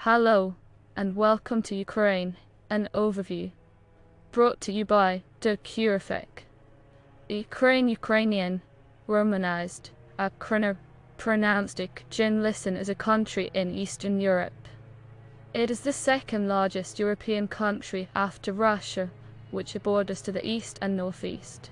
Hello, and welcome to Ukraine, an overview. Brought to you by the Curifec. Ukrainian, Romanized, pronounced Listen is a country in Eastern Europe. It is the second largest European country after Russia, which borders to the east and northeast.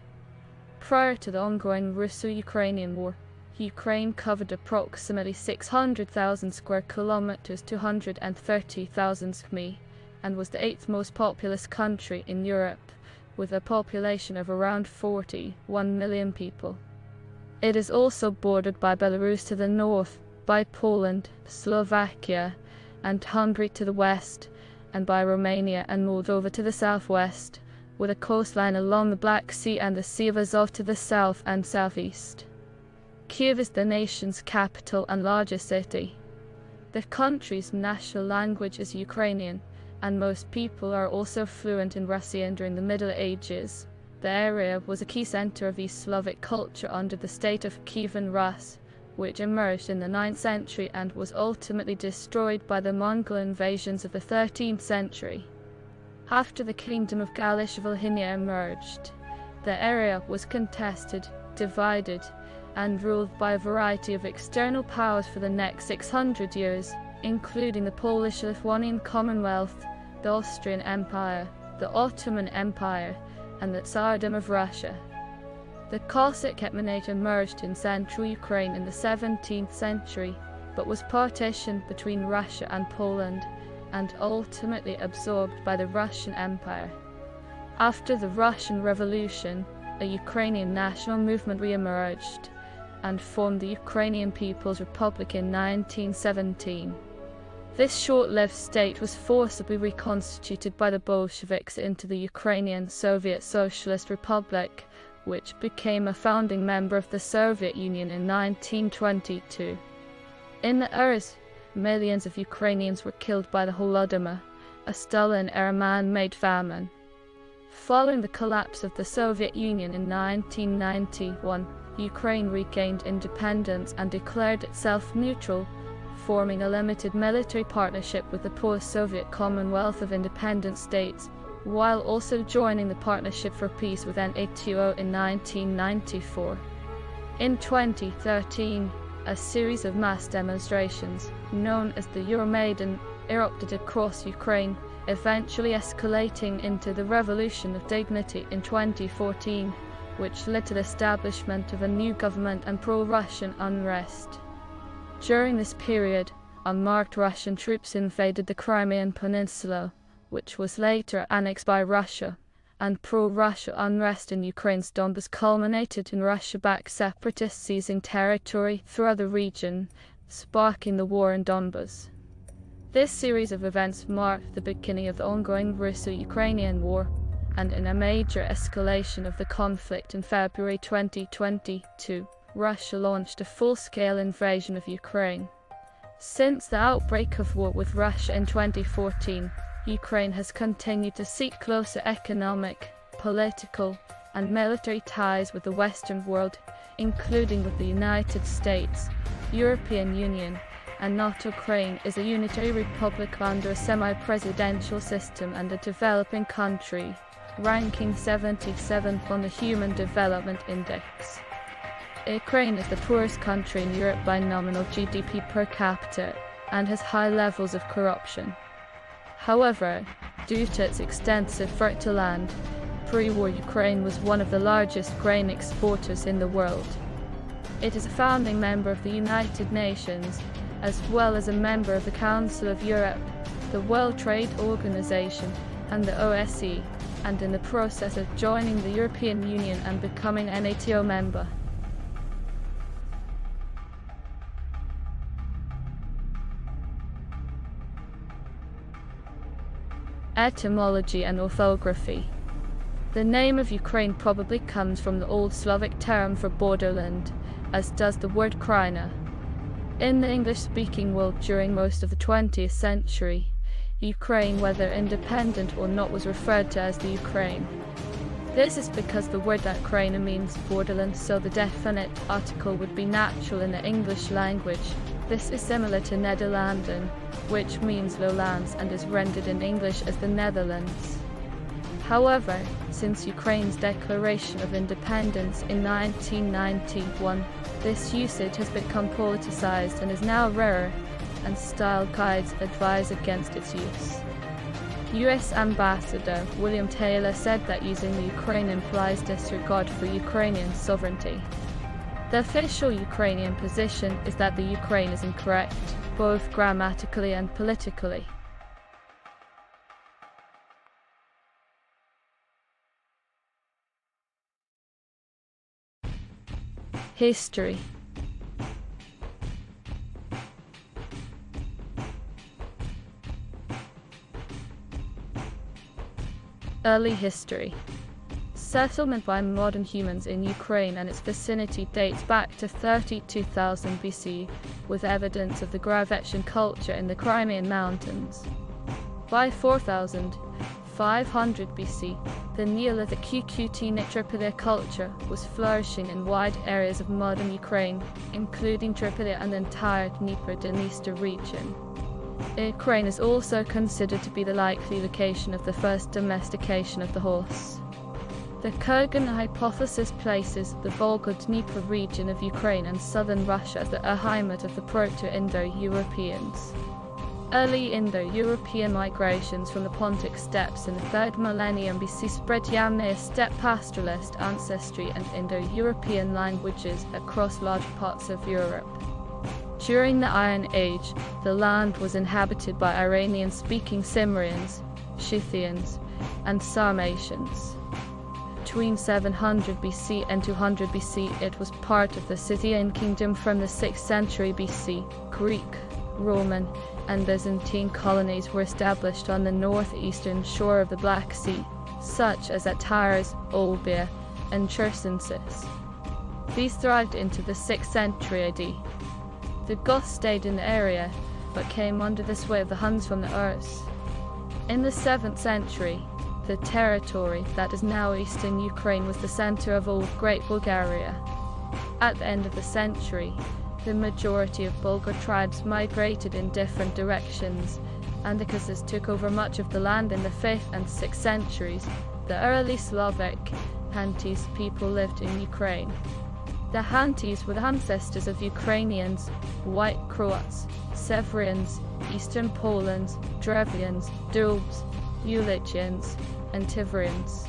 Prior to the ongoing Russo-Ukrainian War, Ukraine covered approximately 600,000 square kilometers, 230,000 km, and was the 8th most populous country in Europe, with a population of around 41 million people. It is also bordered by Belarus to the north, by Poland, Slovakia, and Hungary to the west, and by Romania and Moldova to the southwest, with a coastline along the Black Sea and the Sea of Azov to the south and southeast. Kiev is the nation's capital and largest city. The country's national language is Ukrainian, and most people are also fluent in Russian. During the Middle Ages, the area was a key center of East Slavic culture under the state of Kievan Rus, which emerged in the 9th century and was ultimately destroyed by the Mongol invasions of the 13th century. After the Kingdom of Galicia-Volhynia emerged, the area was contested, divided, and ruled by a variety of external powers for the next 600 years, including the Polish-Lithuanian Commonwealth, the Austrian Empire, the Ottoman Empire, and the Tsardom of Russia. The Cossack Hetmanate emerged in central Ukraine in the 17th century, but was partitioned between Russia and Poland, and ultimately absorbed by the Russian Empire. After the Russian Revolution, a Ukrainian national movement re-emerged, and formed the Ukrainian People's Republic in 1917. This short-lived state was forcibly reconstituted by the Bolsheviks into the Ukrainian Soviet Socialist Republic, which became a founding member of the Soviet Union in 1922. In the years, millions of Ukrainians were killed by the Holodomor, a Stalin-era man-made famine. Following the collapse of the Soviet Union in 1991, Ukraine regained independence and declared itself neutral, forming a limited military partnership with the post-Soviet Commonwealth of Independent States, while also joining the Partnership for Peace with NATO in 1994. In 2013, a series of mass demonstrations, known as the Euromaidan, erupted across Ukraine, eventually escalating into the Revolution of Dignity in 2014, which led to the establishment of a new government and pro-Russian unrest. During this period, unmarked Russian troops invaded the Crimean Peninsula, which was later annexed by Russia, and pro-Russia unrest in Ukraine's Donbas culminated in Russia-backed separatists seizing territory throughout the region, sparking the war in Donbas. This series of events marked the beginning of the ongoing Russo-Ukrainian War, and in a major escalation of the conflict in February 2022, Russia launched a full-scale invasion of Ukraine. Since the outbreak of war with Russia in 2014, Ukraine has continued to seek closer economic, political, and military ties with the Western world, including with the United States, European Union, and not Ukraine is a unitary republic under a semi-presidential system and a developing country, ranking 77th on the Human Development Index. Ukraine is the poorest country in Europe by nominal GDP per capita and has high levels of corruption. However, due to its extensive fertile land, pre-war Ukraine was one of the largest grain exporters in the world. It is a founding member of the United Nations, as well as a member of the Council of Europe, the World Trade Organization, and the OSCE, and in the process of joining the European Union and becoming a NATO member. Etymology and orthography. The name of Ukraine probably comes from the Old Slavic term for borderland, as does the word Kraina. In the English-speaking world during most of the 20th century, Ukraine, whether independent or not, was referred to as the Ukraine. This is because the word Ukraina means borderland, so the definite article would be natural in the English language. This is similar to Nederlanden, which means lowlands and is rendered in English as the Netherlands. However, since Ukraine's declaration of independence in 1991, this usage has become politicized and is now rarer, and style guides advise against its use. US Ambassador William Taylor said that using the Ukraine implies disregard for Ukrainian sovereignty. The official Ukrainian position is that the Ukraine is incorrect, both grammatically and politically. History. Early history. Settlement by modern humans in Ukraine and its vicinity dates back to 32,000 BC, with evidence of the Gravetian culture in the Crimean Mountains. By 4,500 BC, the Neolithic Cucutine Tripolia culture was flourishing in wide areas of modern Ukraine, including Tripolia and the entire Dnieper-Dniester region. Ukraine is also considered to be the likely location of the first domestication of the horse. The Kurgan hypothesis places the Volga-Dnieper region of Ukraine and southern Russia as the heimat of the Proto-Indo-Europeans. Early Indo-European migrations from the Pontic steppes in the 3rd millennium BC spread Yamnaya steppe pastoralist ancestry and Indo-European languages across large parts of Europe. During the Iron Age, the land was inhabited by Iranian-speaking Cimmerians, Scythians, and Sarmatians. Between 700 BC and 200 BC, it was part of the Scythian kingdom. From the 6th century BC, Greek, Roman, and Byzantine colonies were established on the northeastern shore of the Black Sea, such as at Tyre, Olbia, and Chersonesus. These thrived into the 6th century AD. The Goths stayed in the area, but came under the sway of the Huns from the Urs. In the 7th century, the territory that is now eastern Ukraine was the center of old Great Bulgaria. At the end of the century, the majority of Bulgar tribes migrated in different directions, and the Khazars took over much of the land. In the 5th and 6th centuries, the early Slavic Hantis people lived in Ukraine. The Hantis were the ancestors of Ukrainians, White Croats, Severians, Eastern Polands, Drevlians, Dubs, Ulichians, and Tivrians.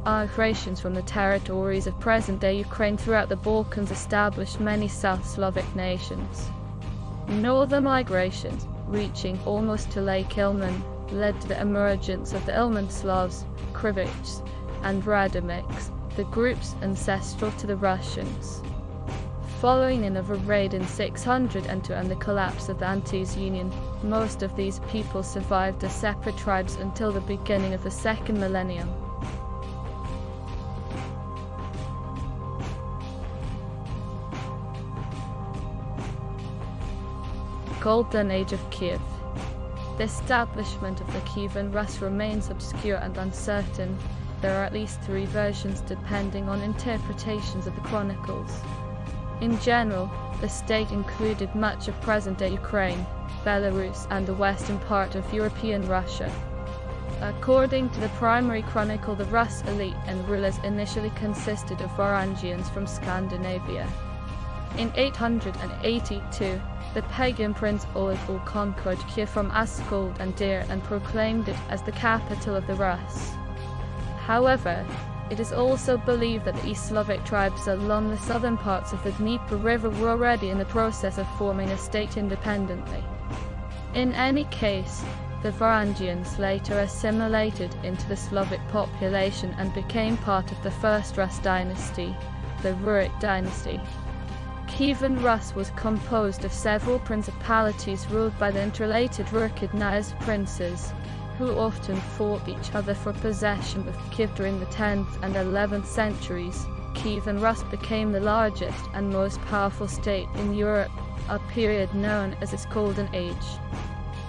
Migrations from the territories of present-day Ukraine throughout the Balkans established many South Slavic nations. Northern migrations, reaching almost to Lake Ilmen, led to the emergence of the Ilmen Slavs, Krivichs, and Radomiks, the groups ancestral to the Russians. Following another raid in 602 and the collapse of the Antes Union, most of these people survived as separate tribes until the beginning of the 2nd millennium. Golden Age of Kiev. The establishment of the Kievan Rus remains obscure and uncertain. There are at least 3 versions depending on interpretations of the chronicles. In general, the state included much of present-day Ukraine, Belarus, and the western part of European Russia. According to the primary chronicle, the Rus elite and rulers initially consisted of Varangians from Scandinavia. In 882, the pagan prince Oleg conquered Kiev from Askold and Dir and proclaimed it as the capital of the Rus. However, it is also believed that the East Slavic tribes along the southern parts of the Dnieper River were already in the process of forming a state independently. In any case, the Varangians later assimilated into the Slavic population and became part of the first Rus dynasty, the Rurik dynasty. Kievan Rus was composed of several principalities ruled by the interrelated Rurikid princes, who often fought each other for possession of Kiev. During the 10th and 11th centuries, Kievan Rus became the largest and most powerful state in Europe, a period known as its Golden Age.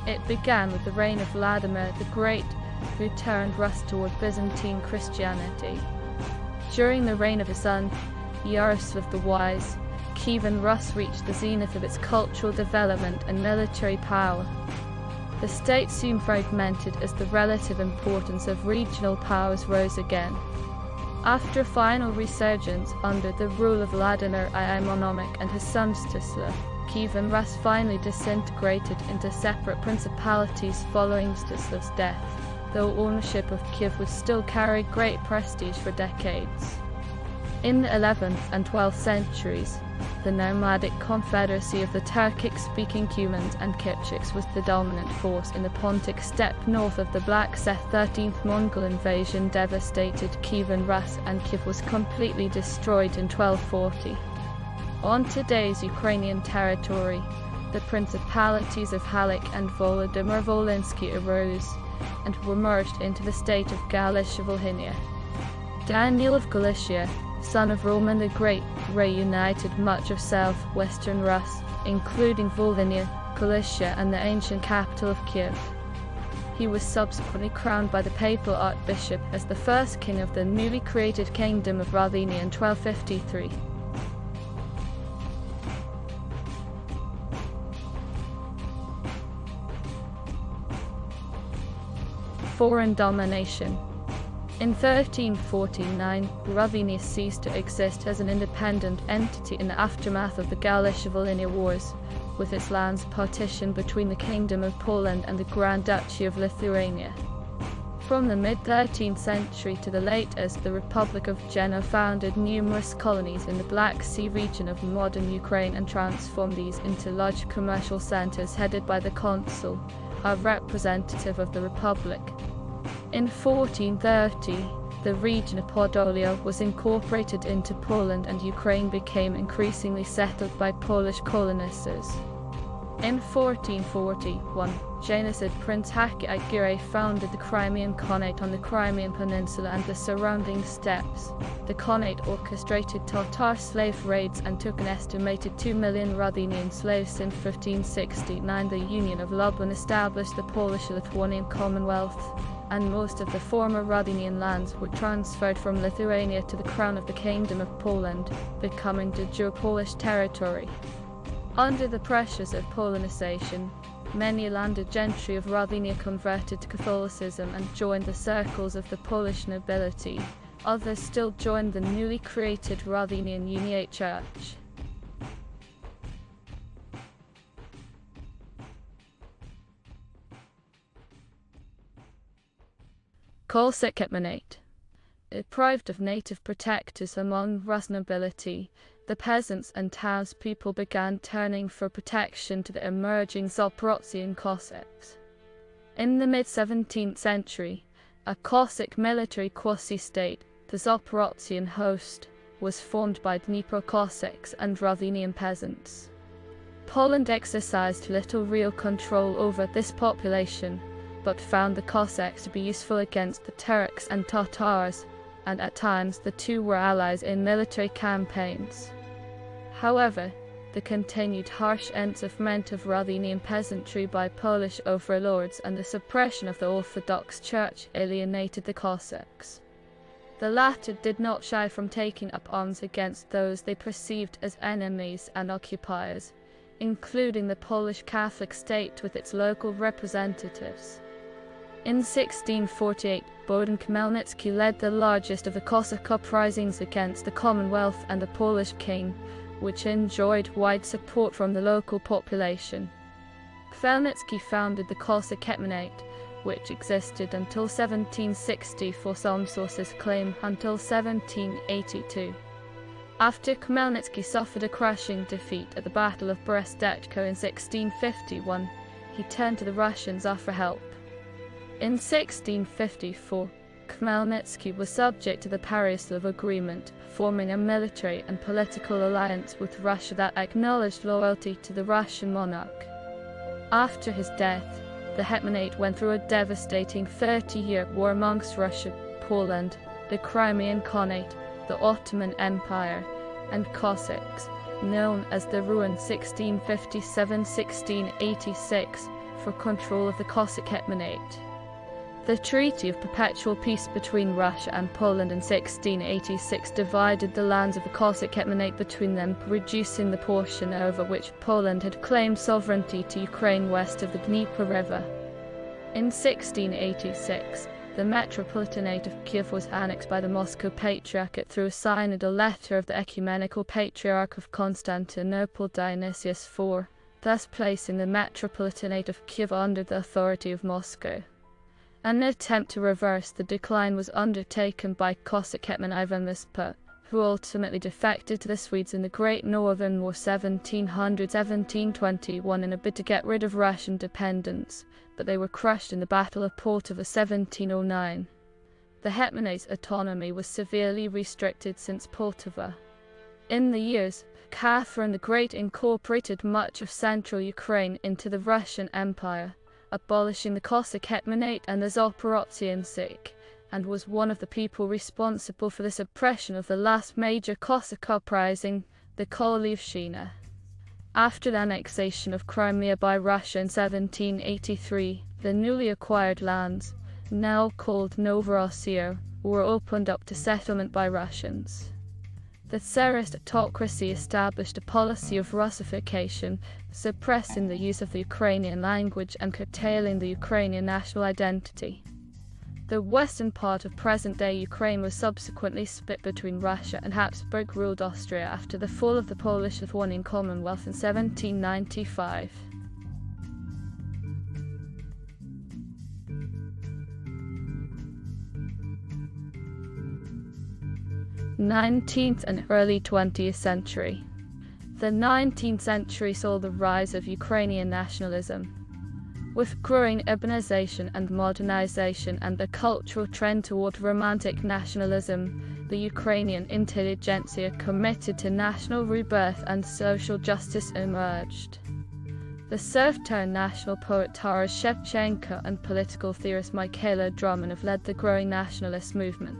It began with the reign of Vladimir the Great, who turned Rus toward Byzantine Christianity. During the reign of his son, Yaroslav the Wise, Kievan Rus reached the zenith of its cultural development and military power. The state soon fragmented as the relative importance of regional powers rose again. After a final resurgence under the rule of Vladimir I Monomach and his son Mstislav, Kiev and Rus finally disintegrated into separate principalities following Mstislav's death, though ownership of Kiev was still carried great prestige for decades. In the 11th and 12th centuries, the nomadic confederacy of the Turkic-speaking Cumans and Kipchiks was the dominant force in the Pontic steppe north of the Black Sea. 13th Mongol invasion devastated Kiev and Rus, and Kiev was completely destroyed in 1240. On today's Ukrainian territory, the principalities of Halych and Volodymyr Volhynsky arose and were merged into the state of Galicia-Volhynia. Daniel of Galicia, son of Roman the Great, reunited much of southwestern Rus, including Volhynia, Galicia and the ancient capital of Kiev. He was subsequently crowned by the papal archbishop as the first king of the newly created kingdom of Ruthenia in 1253. Foreign domination. In 1349, Ruthenia ceased to exist as an independent entity in the aftermath of the Galicia-Volhynia Wars, with its lands partitioned between the Kingdom of Poland and the Grand Duchy of Lithuania. From the mid-13th century to the late as the Republic of Genoa founded numerous colonies in the Black Sea region of modern Ukraine and transformed these into large commercial centers headed by the consul, a representative of the Republic. In 1430, the region of Podolia was incorporated into Poland and Ukraine became increasingly settled by Polish colonizers. In 1441, Janacid Prince Haki Aguirre founded the Crimean Khanate on the Crimean Peninsula and the surrounding steppes. The Khanate orchestrated Tatar slave raids and took an estimated 2 million Ruthenian slaves. In 1569, the Union of Lublin established the Polish-Lithuanian Commonwealth, and most of the former Ruthenian lands were transferred from Lithuania to the Crown of the Kingdom of Poland, becoming de jure Polish territory. Under the pressures of Polonization, many landed gentry of Ruthenia converted to Catholicism and joined the circles of the Polish nobility. Others still joined the newly created Ruthenian Uniate Church. Cossack Hetmanate. Deprived of native protectors among Rus nobility, the peasants and townspeople began turning for protection to the emerging Zaporozhian Cossacks. In the mid-17th century, a Cossack military quasi-state, the Zaporozhian host, was formed by Dnipro Cossacks and Ruthenian peasants. Poland exercised little real control over this population, but found the Cossacks to be useful against the Turks and Tatars, and at times the two were allies in military campaigns. However, the continued harsh enslavement of Ruthenian peasantry by Polish overlords and the suppression of the Orthodox Church alienated the Cossacks. The latter did not shy from taking up arms against those they perceived as enemies and occupiers, including the Polish Catholic state with its local representatives. In 1648, Bohdan Khmelnytsky led the largest of the Cossack uprisings against the Commonwealth and the Polish king, which enjoyed wide support from the local population. Khmelnytsky founded the Cossack Hetmanate, which existed until 1760, for some sources claim until 1782. After Khmelnytsky suffered a crushing defeat at the Battle of Brest-Litovsk in 1651, he turned to the Russians for help. In 1654, Khmelnytsky was subject to the Pereyaslav Agreement, forming a military and political alliance with Russia that acknowledged loyalty to the Russian monarch. After his death, the Hetmanate went through a devastating 30-year war amongst Russia, Poland, the Crimean Khanate, the Ottoman Empire, and Cossacks, known as the Ruin 1657-1686, for control of the Cossack Hetmanate. The Treaty of Perpetual Peace between Russia and Poland in 1686 divided the lands of the Cossack Hetmanate between them, reducing the portion over which Poland had claimed sovereignty to Ukraine west of the Dnieper River. In 1686, the Metropolitanate of Kiev was annexed by the Moscow Patriarchate through a synodal letter of the Ecumenical Patriarch of Constantinople Dionysius IV, thus placing the Metropolitanate of Kiev under the authority of Moscow. An attempt to reverse the decline was undertaken by Cossack hetman Ivan Mispa, who ultimately defected to the Swedes in the Great Northern War 1700-1721 in a bid to get rid of Russian dependence, but they were crushed in the Battle of Poltava 1709. The hetmanate's autonomy was severely restricted since Poltava. In the years, Catherine the Great incorporated much of central Ukraine into the Russian Empire, abolishing the Cossack hetmanate and the Zaporozhian Sich, and was one of the people responsible for the suppression of the last major Cossack uprising, the Kolyvshchina. After the annexation of Crimea by Russia in 1783, the newly acquired lands, now called Novorossiya, were opened up to settlement by Russians. The Tsarist autocracy established a policy of Russification, suppressing the use of the Ukrainian language and curtailing the Ukrainian national identity. The western part of present-day Ukraine was subsequently split between Russia and Habsburg-ruled Austria after the fall of the Polish-Lithuanian Commonwealth in 1795. 19th and early 20th century. The 19th century saw the rise of Ukrainian nationalism. With growing urbanization and modernization and the cultural trend toward romantic nationalism, the Ukrainian intelligentsia committed to national rebirth and social justice emerged. The self-turned national poet Taras Shevchenko and political theorist Mikhailo Drumonov led the growing nationalist movement.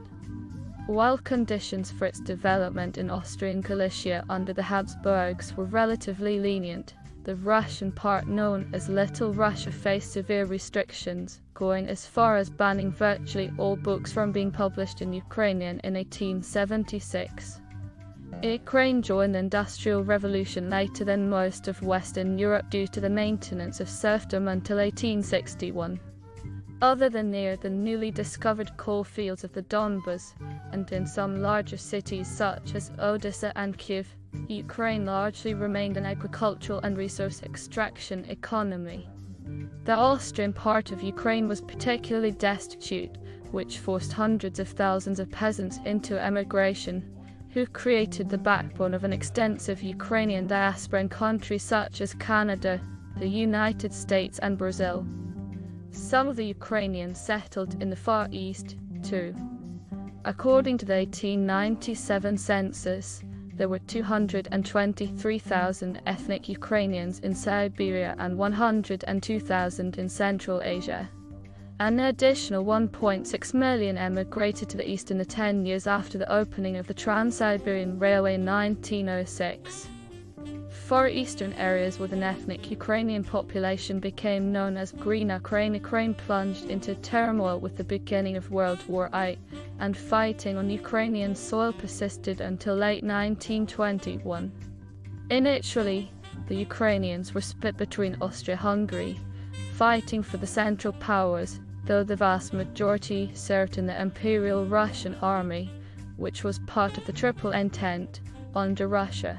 While conditions for its development in Austrian Galicia under the Habsburgs were relatively lenient, the Russian part known as Little Russia faced severe restrictions, going as far as banning virtually all books from being published in Ukrainian in 1876. Ukraine joined the Industrial Revolution later than most of Western Europe due to the maintenance of serfdom until 1861. Other than near the newly discovered coal fields of the Donbas, and in some larger cities such as Odessa and Kyiv, Ukraine largely remained an agricultural and resource extraction economy. The Austrian part of Ukraine was particularly destitute, which forced hundreds of thousands of peasants into emigration, who created the backbone of an extensive Ukrainian diaspora in countries such as Canada, the United States and Brazil. Some of the Ukrainians settled in the Far East, too. According to the 1897 census, there were 223,000 ethnic Ukrainians in Siberia and 102,000 in Central Asia. An additional 1.6 million emigrated to the east in the 10 years after the opening of the Trans-Siberian Railway in 1906. Far eastern areas with an ethnic Ukrainian population became known as Green Ukraine. Ukraine plunged into turmoil with the beginning of World War I, and fighting on Ukrainian soil persisted until late 1921. Initially, the Ukrainians were split between Austria-Hungary, fighting for the Central Powers, though the vast majority served in the Imperial Russian Army, which was part of the Triple Entente, under Russia.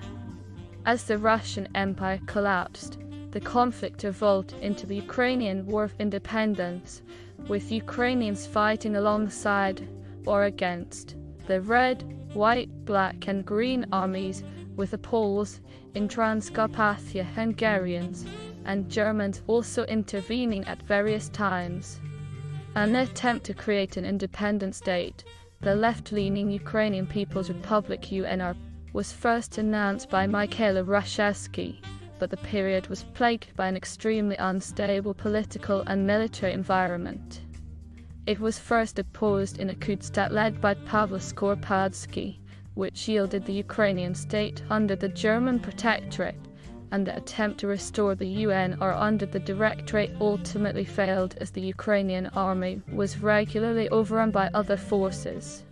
As the Russian Empire collapsed, the conflict evolved into the Ukrainian War of Independence, with Ukrainians fighting alongside or against the Red, White, Black and Green armies, with the Poles in Transcarpathia, Hungarians, and Germans also intervening at various times. An attempt to create an independent state, the left-leaning Ukrainian People's Republic UNR, was first announced by Mikhailo Hrushevsky, but the period was plagued by an extremely unstable political and military environment. It was first opposed in a coup d'etat led by Pavel Skoropadsky, which yielded the Ukrainian state under the German protectorate, and the attempt to restore the UNR under the Directorate ultimately failed as the Ukrainian army was regularly overrun by other forces.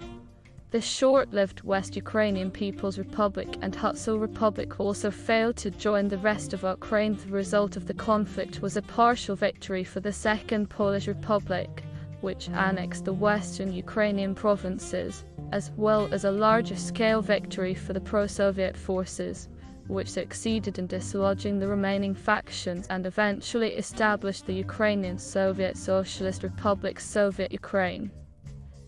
The short-lived West Ukrainian People's Republic and Hutsul Republic also failed to join the rest of Ukraine. The result of the conflict was a partial victory for the Second Polish Republic, which annexed the western Ukrainian provinces, as well as a larger-scale victory for the pro-Soviet forces, which succeeded in dislodging the remaining factions and eventually established the Ukrainian Soviet Socialist Republic, Soviet Ukraine.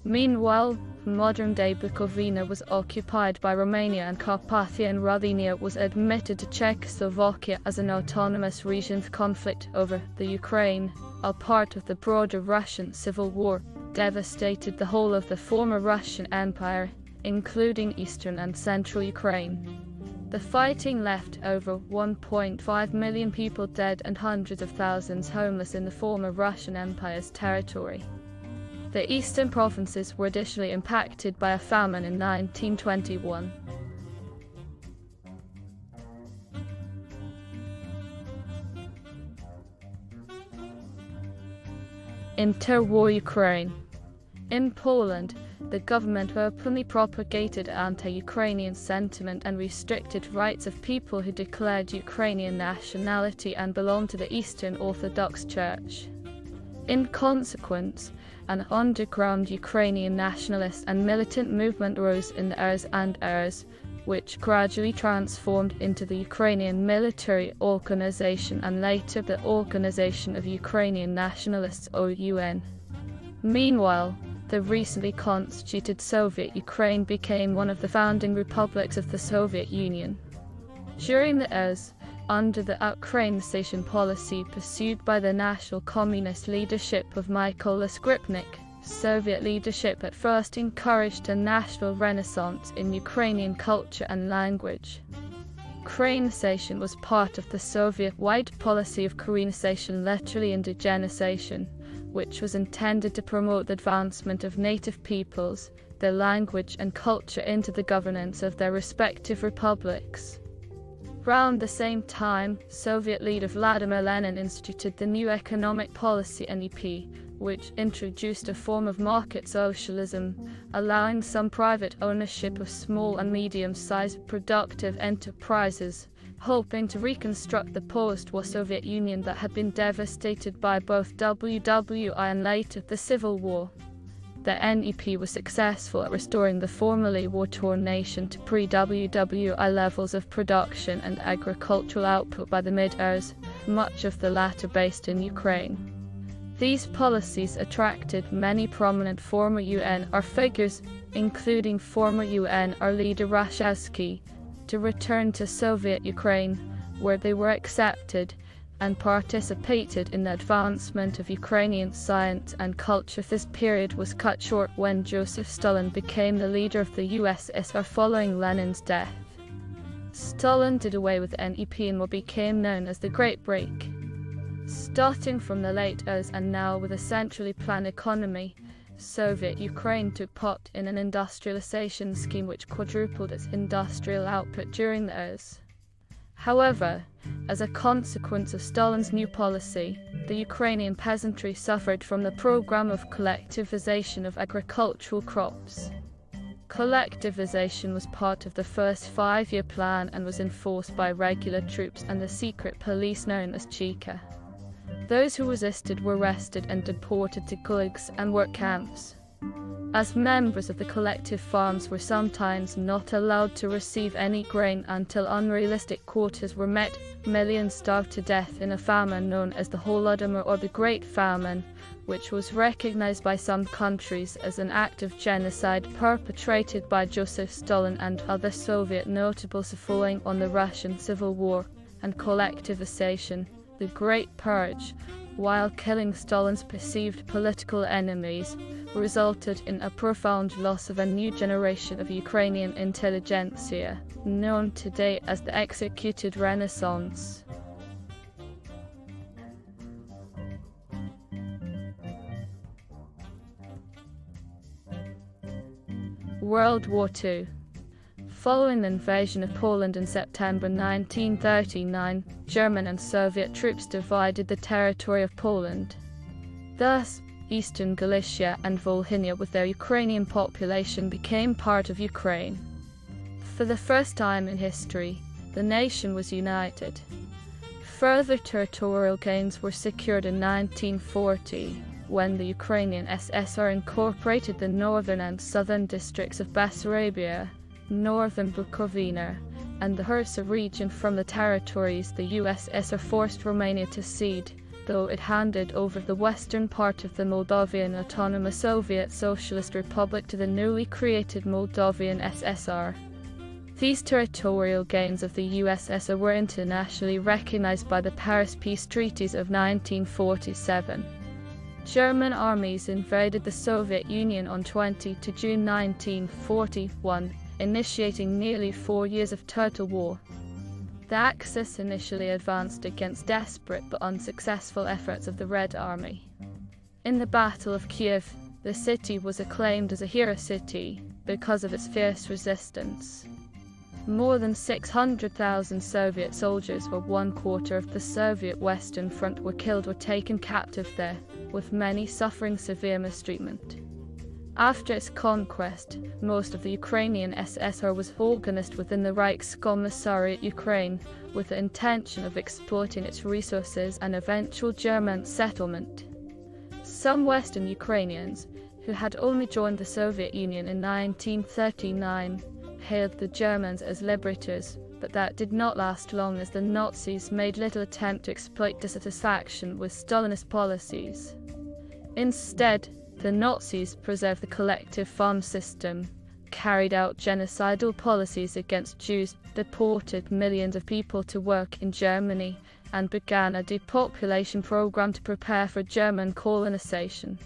Meanwhile, modern-day Bukovina was occupied by Romania and Carpathia and Ruthenia was admitted to Czechoslovakia as an autonomous region. The conflict over the Ukraine, a part of the broader Russian Civil War, devastated the whole of the former Russian Empire, including eastern and central Ukraine. The fighting left over 1.5 million people dead and hundreds of thousands homeless in the former Russian Empire's territory. The eastern provinces were additionally impacted by a famine in 1921. Interwar Ukraine. In Poland, the government openly propagated anti-Ukrainian sentiment and restricted rights of people who declared Ukrainian nationality and belonged to the Eastern Orthodox Church. In consequence, an underground Ukrainian nationalist and militant movement rose in the Rs and Rs, which gradually transformed into the Ukrainian Military Organization and later the Organization of Ukrainian Nationalists OUN. Meanwhile, the recently constituted Soviet Ukraine became one of the founding republics of the Soviet Union. During the Rs, under the Ukrainization policy pursued by the national communist leadership of Mykola Skripnik, Soviet leadership at first encouraged a national renaissance in Ukrainian culture and language. Ukrainization was part of the Soviet-wide policy of Koreanization, literally indigenization, which was intended to promote the advancement of native peoples, their language and culture into the governance of their respective republics. Around the same time, Soviet leader Vladimir Lenin instituted the new economic policy NEP, which introduced a form of market socialism, allowing some private ownership of small and medium-sized productive enterprises, hoping to reconstruct the post-war Soviet Union that had been devastated by both WWI and later the Civil War. The NEP was successful at restoring the formerly war-torn nation to pre-WWI levels of production and agricultural output by the mid-Rs, much of the latter based in Ukraine. These policies attracted many prominent former UNR figures, including former UNR leader Rashevsky, to return to Soviet Ukraine, where they were accepted and participated in the advancement of Ukrainian science and culture. This period was cut short when Joseph Stalin became the leader of the USSR following Lenin's death. Stalin did away with NEP in what became known as the Great Break. Starting from the late Rs and now with a centrally planned economy, Soviet Ukraine took part in an industrialization scheme which quadrupled its industrial output during the Rs. However, as a consequence of Stalin's new policy, the Ukrainian peasantry suffered from the program of collectivization of agricultural crops. Collectivization was part of the first five-year plan and was enforced by regular troops and the secret police known as Cheka. Those who resisted were arrested and deported to gulags and work camps. As members of the collective farms were sometimes not allowed to receive any grain until unrealistic quotas were met, millions starved to death in a famine known as the Holodomor or the Great Famine, which was recognized by some countries as an act of genocide perpetrated by Joseph Stalin and other Soviet notables following on the Russian Civil War and collectivization. The Great Purge, while killing Stalin's perceived political enemies, resulted in a profound loss of a new generation of Ukrainian intelligentsia, known today as the Executed Renaissance. World War II. Following the invasion of Poland in September 1939, German and Soviet troops divided the territory of Poland. Thus, Eastern Galicia and Volhynia with their Ukrainian population became part of Ukraine. For the first time in history, the nation was united. Further territorial gains were secured in 1940, when the Ukrainian SSR incorporated the northern and southern districts of Bessarabia, northern Bukovina, and the Hersa region from the territories the USSR forced Romania to cede, though it handed over the western part of the Moldovan Autonomous Soviet Socialist Republic to the newly created Moldovan SSR. These territorial gains of the USSR were internationally recognized by the Paris Peace Treaties of 1947. German armies invaded the Soviet Union on 20 June 1941, initiating nearly 4 years of total war. The Axis initially advanced against desperate but unsuccessful efforts of the Red Army. In the Battle of Kiev, the city was acclaimed as a hero city because of its fierce resistance. More than 600,000 Soviet soldiers, or 1/4 of the Soviet Western Front, were killed or taken captive there, with many suffering severe mistreatment. After its conquest, most of the Ukrainian SSR was organized within the Reichskommissariat Ukraine, with the intention of exploiting its resources and eventual German settlement. Some Western Ukrainians, who had only joined the Soviet Union in 1939, hailed the Germans as liberators, but that did not last long, as the Nazis made little attempt to exploit dissatisfaction with Stalinist policies. Instead, the Nazis preserved the collective farm system, carried out genocidal policies against Jews, deported millions of people to work in Germany, and began a depopulation program to prepare for German colonization.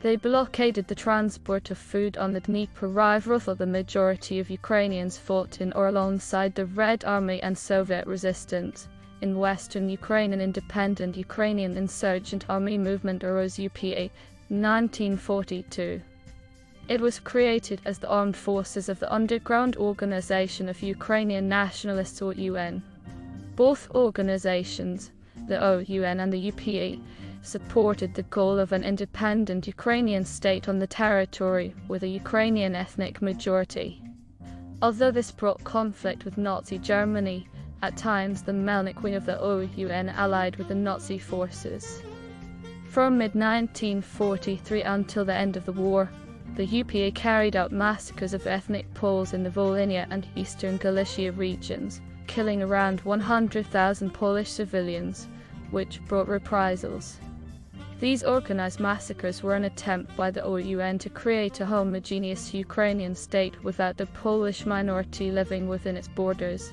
They blockaded the transport of food on the Dnieper River, although the majority of Ukrainians fought in or alongside the Red Army and Soviet resistance. In Western Ukraine, an independent Ukrainian insurgent army movement arose UPA, 1942. It was created as the armed forces of the Underground Organization of Ukrainian Nationalists, or UN. Both organizations, the OUN and the UPA, supported the goal of an independent Ukrainian state on the territory with a Ukrainian ethnic majority. Although this brought conflict with Nazi Germany, at times the Melnik wing of the OUN allied with the Nazi forces. From mid-1943 until the end of the war, the UPA carried out massacres of ethnic Poles in the Volhynia and Eastern Galicia regions, killing around 100,000 Polish civilians, which brought reprisals. These organized massacres were an attempt by the OUN to create a homogeneous Ukrainian state without the Polish minority living within its borders,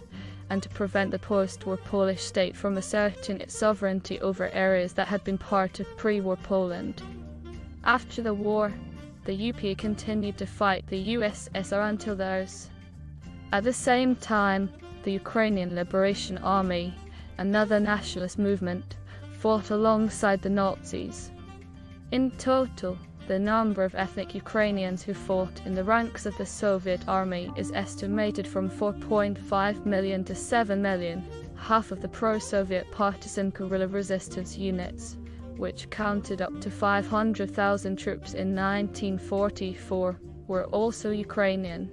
and to prevent the post-war Polish state from asserting its sovereignty over areas that had been part of pre-war Poland. After the war, the UPA continued to fight the USSR until theirs. At the same time, the Ukrainian Liberation Army, another nationalist movement, fought alongside the Nazis. In total, the number of ethnic Ukrainians who fought in the ranks of the Soviet army is estimated from 4.5 million to 7 million, half of the pro-Soviet partisan guerrilla resistance units, which counted up to 500,000 troops in 1944, were also Ukrainian.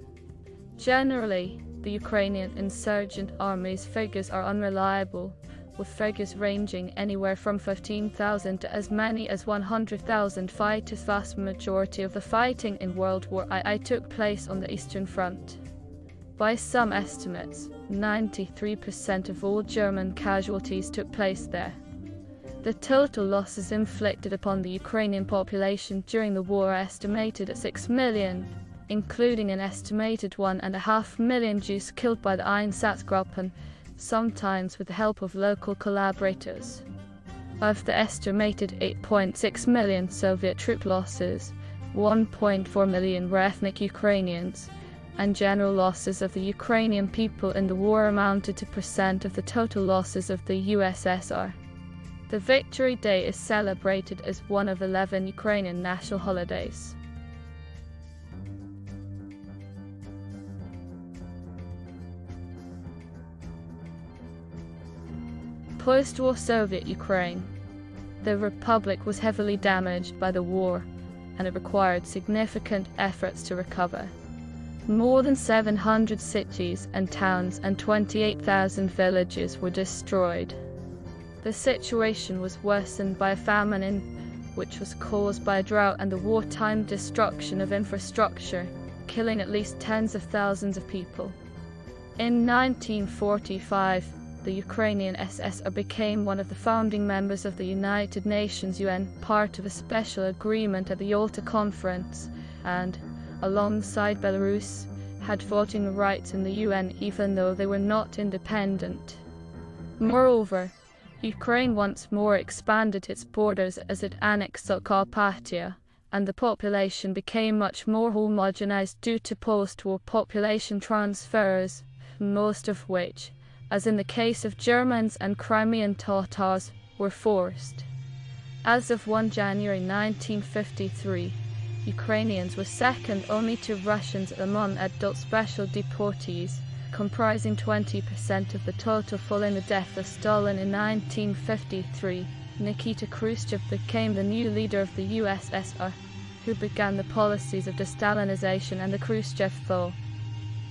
Generally, the Ukrainian insurgent army's figures are unreliable, with figures ranging anywhere from 15,000 to as many as 100,000 fighters. Vast majority of the fighting in World War I took place on the Eastern Front. By some estimates, 93% of all German casualties took place there. The total losses inflicted upon the Ukrainian population during the war are estimated at 6 million, including an estimated 1.5 million Jews killed by the Einsatzgruppen, sometimes with the help of local collaborators. Of the estimated 8.6 million Soviet troop losses, 1.4 million were ethnic Ukrainians, and general losses of the Ukrainian people in the war amounted to % of the total losses of the USSR. The Victory Day is celebrated as one of 11 Ukrainian national holidays. Post-war Soviet Ukraine. The republic was heavily damaged by the war, and it required significant efforts to recover. More than 700 cities and towns and 28,000 villages were destroyed. The situation was worsened by a famine which was caused by a drought and the wartime destruction of infrastructure, killing at least tens of thousands of people. In 1945, the Ukrainian SSR became one of the founding members of the United Nations UN, part of a special agreement at the Yalta Conference, and, alongside Belarus, had voting rights in the UN even though they were not independent. Moreover, Ukraine once more expanded its borders as it annexed Carpathia, and the population became much more homogenized due to post-war population transfers, most of which, as in the case of Germans and Crimean Tatars, were forced. As of 1 January 1953, Ukrainians were second only to Russians among adult special deportees, comprising 20% of the total following the death of Stalin in 1953. Nikita Khrushchev became the new leader of the USSR, who began the policies of de-Stalinization and the Khrushchev thaw.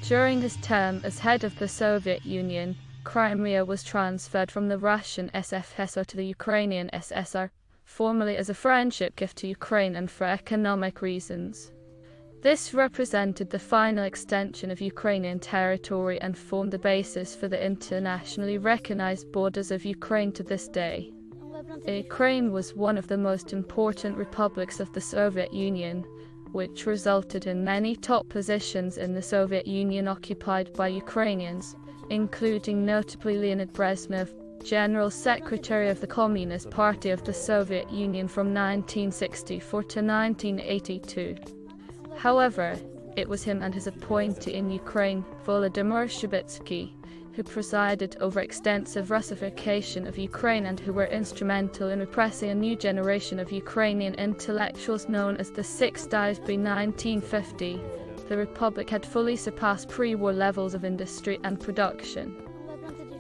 During his term as head of the Soviet Union, Crimea was transferred from the Russian SFSR to the Ukrainian SSR, formally as a friendship gift to Ukraine and for economic reasons. This represented the final extension of Ukrainian territory and formed the basis for the internationally recognized borders of Ukraine to this day. Ukraine was one of the most important republics of the Soviet Union, which resulted in many top positions in the Soviet Union occupied by Ukrainians, including notably Leonid Brezhnev, General Secretary of the Communist Party of the Soviet Union from 1964 to 1982. However, it was him and his appointee in Ukraine, Volodymyr Shubitsky, who presided over extensive Russification of Ukraine and who were instrumental in repressing a new generation of Ukrainian intellectuals known as the Six Dives by 1950. The Republic had fully surpassed pre-war levels of industry and production.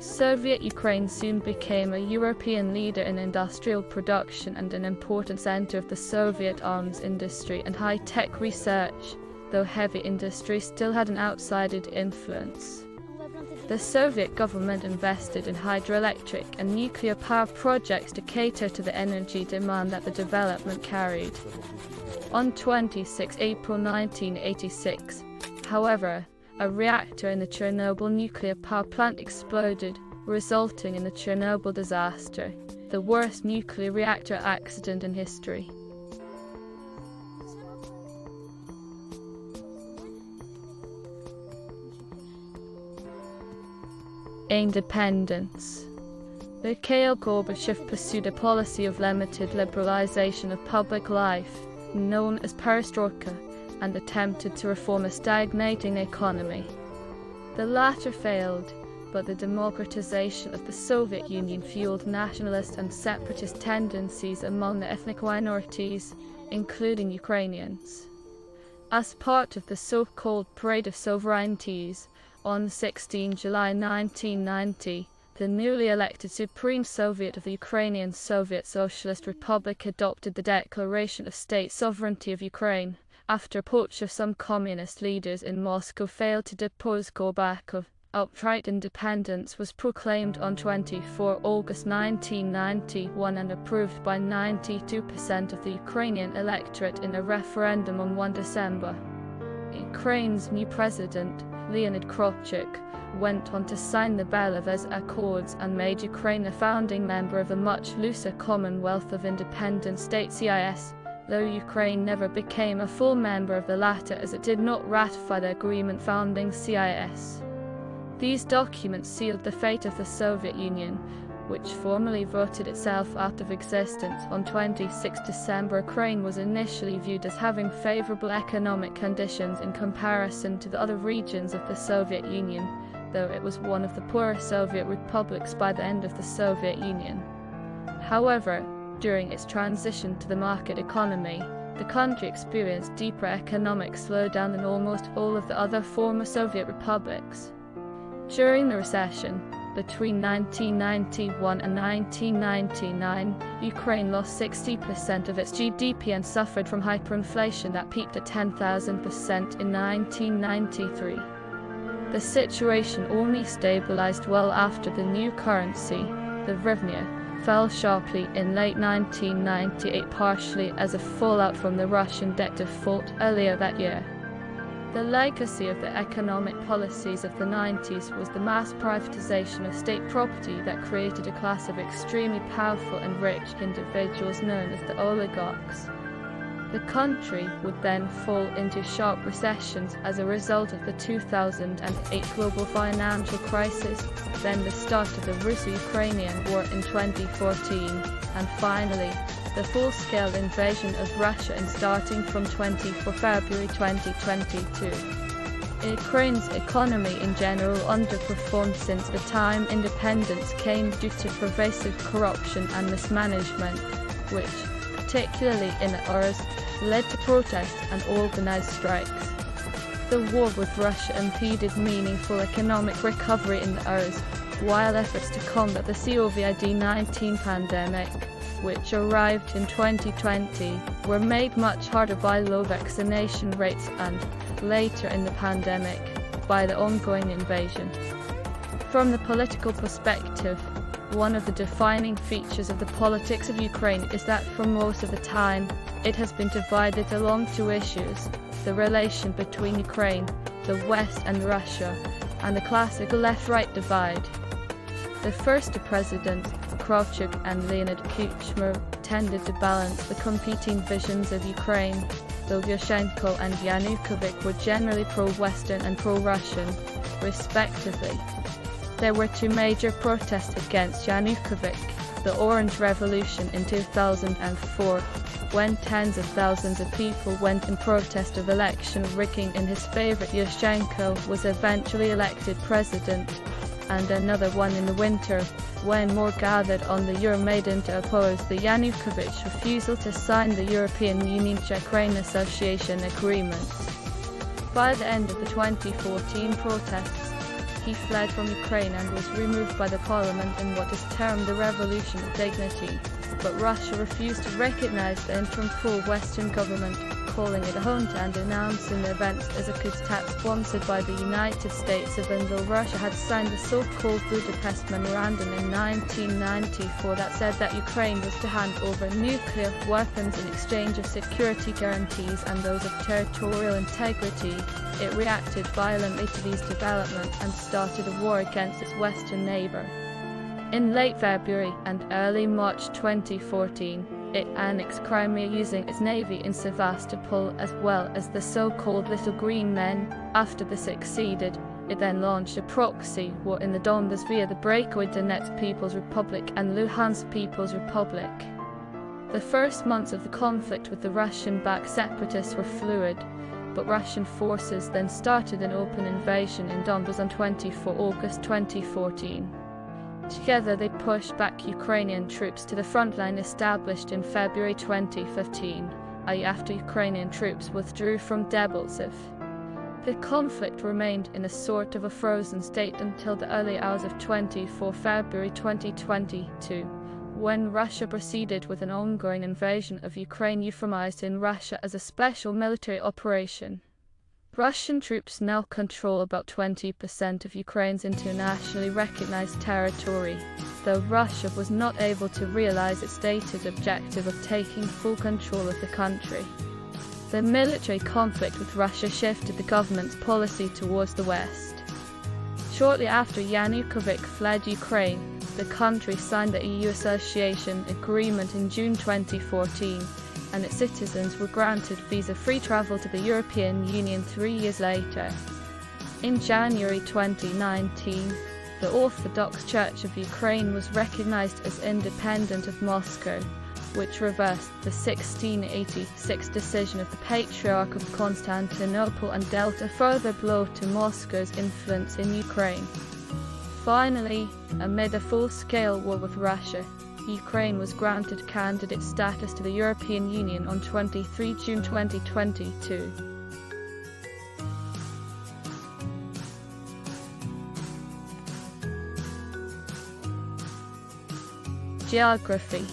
Soviet Ukraine soon became a European leader in industrial production and an important center of the Soviet arms industry and high-tech research, though heavy industry still had an outside influence. The Soviet government invested in hydroelectric and nuclear power projects to cater to the energy demand that the development carried. On 26 April 1986, however, a reactor in the Chernobyl nuclear power plant exploded, resulting in the Chernobyl disaster, the worst nuclear reactor accident in history. Independence. Mikhail Gorbachev pursued a policy of limited liberalization of public life, known as perestroika, and attempted to reform a stagnating economy. The latter failed, but the democratization of the Soviet Union fueled nationalist and separatist tendencies among the ethnic minorities, including Ukrainians. As part of the so-called Parade of Sovereignties, on 16 July 1990, the newly elected Supreme Soviet of the Ukrainian Soviet Socialist Republic adopted the Declaration of State Sovereignty of Ukraine, after a putsch of some communist leaders in Moscow failed to depose Gorbachev. Outright independence was proclaimed on 24 August 1991 and approved by 92% of the Ukrainian electorate in a referendum on 1 December. Ukraine's new president, Leonid Kravchuk, went on to sign the Belevez Accords and made Ukraine a founding member of a much looser Commonwealth of Independent States CIS, though Ukraine never became a full member of the latter as it did not ratify the agreement founding CIS. These documents sealed the fate of the Soviet Union, which formally voted itself out of existence on 26 December. Ukraine was initially viewed as having favorable economic conditions in comparison to the other regions of the Soviet Union, though it was one of the poorer Soviet republics by the end of the Soviet Union. However, during its transition to the market economy, the country experienced deeper economic slowdown than almost all of the other former Soviet republics. During the recession, Between 1991 and 1999, Ukraine lost 60% of its GDP and suffered from hyperinflation that peaked at 10,000% in 1993. The situation only stabilized well after the new currency, the hryvnia, fell sharply in late 1998, partially as a fallout from the Russian debt default earlier that year. The legacy of the economic policies of the 90s was the mass privatization of state property that created a class of extremely powerful and rich individuals known as the oligarchs. The country would then fall into sharp recessions as a result of the 2008 global financial crisis, then the start of the Russo-Ukrainian War in 2014, and finally, the full-scale invasion of Russia starting from 24 February 2022. Ukraine's economy in general underperformed since the time independence came due to pervasive corruption and mismanagement, which, particularly in the Urals, led to protests and organized strikes. The war with Russia impeded meaningful economic recovery in the Urals, while efforts to combat the COVID-19 pandemic, which arrived in 2020, were made much harder by low vaccination rates and, later in the pandemic, by the ongoing invasion. From the political perspective, one of the defining features of the politics of Ukraine is that for most of the time, it has been divided along two issues: the relation between Ukraine, the West and Russia, and the classical left-right divide. The first two presidents, Kravchuk and Leonid Kuchma, tended to balance the competing visions of Ukraine, though Yushchenko and Yanukovych were generally pro-Western and pro-Russian, respectively. There were two major protests against Yanukovych: the Orange Revolution in 2004, when tens of thousands of people went in protest of election rigging in his favorite. Yushchenko was eventually elected president, and another one in the winter, when more gathered on the Euromaidan to oppose the Yanukovych refusal to sign the European Union-Ukraine Association Agreement. By the end of the 2014 protests, he fled from Ukraine and was removed by the parliament in what is termed the Revolution of Dignity, but Russia refused to recognize the interim pro-Western government, calling it a junta and announcing the events as a coup d'etat sponsored by the United States, even though Russia had signed the so-called Budapest Memorandum in 1994 that said that Ukraine was to hand over nuclear weapons in exchange of security guarantees and those of territorial integrity. It reacted violently to these developments and started a war against its western neighbor. In late February and early March 2014, it annexed Crimea using its navy in Sevastopol as well as the so-called Little Green Men. After this succeeded, it then launched a proxy war in the Donbas via the breakaway Donetsk People's Republic and Luhansk People's Republic. The first months of the conflict with the Russian-backed separatists were fluid, but Russian forces then started an open invasion in Donbas on 24 August 2014. Together they pushed back Ukrainian troops to the front line established in February 2015, i.e. after Ukrainian troops withdrew from Debaltseve. The conflict remained in a sort of a frozen state until the early hours of 24 February 2022, when Russia proceeded with an ongoing invasion of Ukraine euphemized in Russia as a special military operation. Russian troops now control about 20% of Ukraine's internationally recognized territory, though Russia was not able to realize its stated objective of taking full control of the country. The military conflict with Russia shifted the government's policy towards the West. Shortly after Yanukovych fled Ukraine, the country signed the EU Association Agreement in June 2014, and its citizens were granted visa-free travel to the European Union 3 years later. In January 2019, the Orthodox Church of Ukraine was recognized as independent of Moscow, which reversed the 1686 decision of the Patriarch of Constantinople and dealt a further blow to Moscow's influence in Ukraine. Finally, amid a full-scale war with Russia, Ukraine was granted candidate status to the European Union on 23 June 2022. Geography.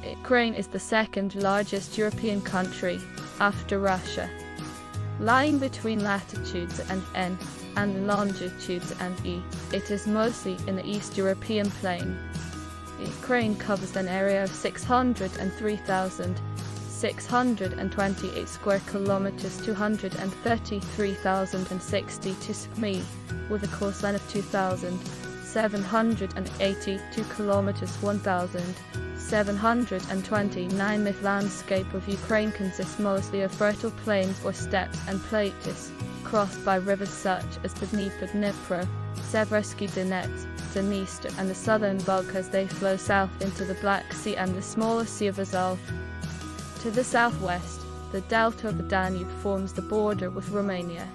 Ukraine is the second largest European country, after Russia. Lying between latitudes and N and longitudes and E, it is mostly in the East European plain. Ukraine covers an area of 603,628 square kilometers, 233,062 smi, with a coastline of 2,782 kilometers, 1,729 mi. Landscape of Ukraine consists mostly of fertile plains or steppes and plateaus, crossed by rivers such as the Dnipro, Seversky Donets, Dniester, and the southern Bug as they flow south into the Black Sea and the smaller Sea of Azov. To the southwest, the delta of the Danube forms the border with Romania.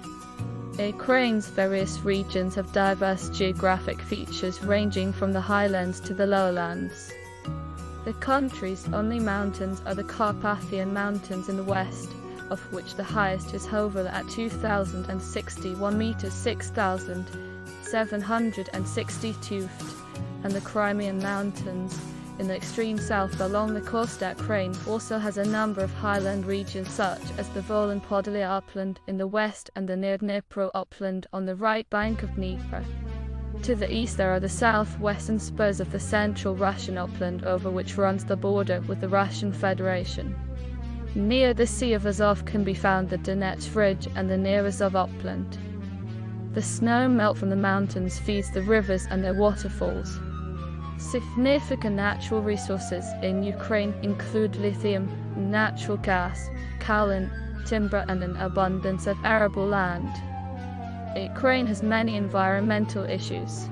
Ukraine's various regions have diverse geographic features ranging from the highlands to the lowlands. The country's only mountains are the Carpathian Mountains in the west, of which the highest is Hovel at 2,061 meters, 6,762 feet, and the Crimean Mountains in the extreme south along the coast. Ukraine also has a number of highland regions such as the Volyn-Podolia upland in the west and the near Dnipro upland on the right bank of Dnieper. To the east there are the southwestern spurs of the central Russian upland over which runs the border with the Russian Federation. Near the Sea of Azov can be found the Donets Ridge and the near Azov upland. The snow melt from the mountains feeds the rivers and their waterfalls. Significant natural resources in Ukraine include lithium, natural gas, kaolin, timber, and an abundance of arable land. Ukraine has many environmental issues.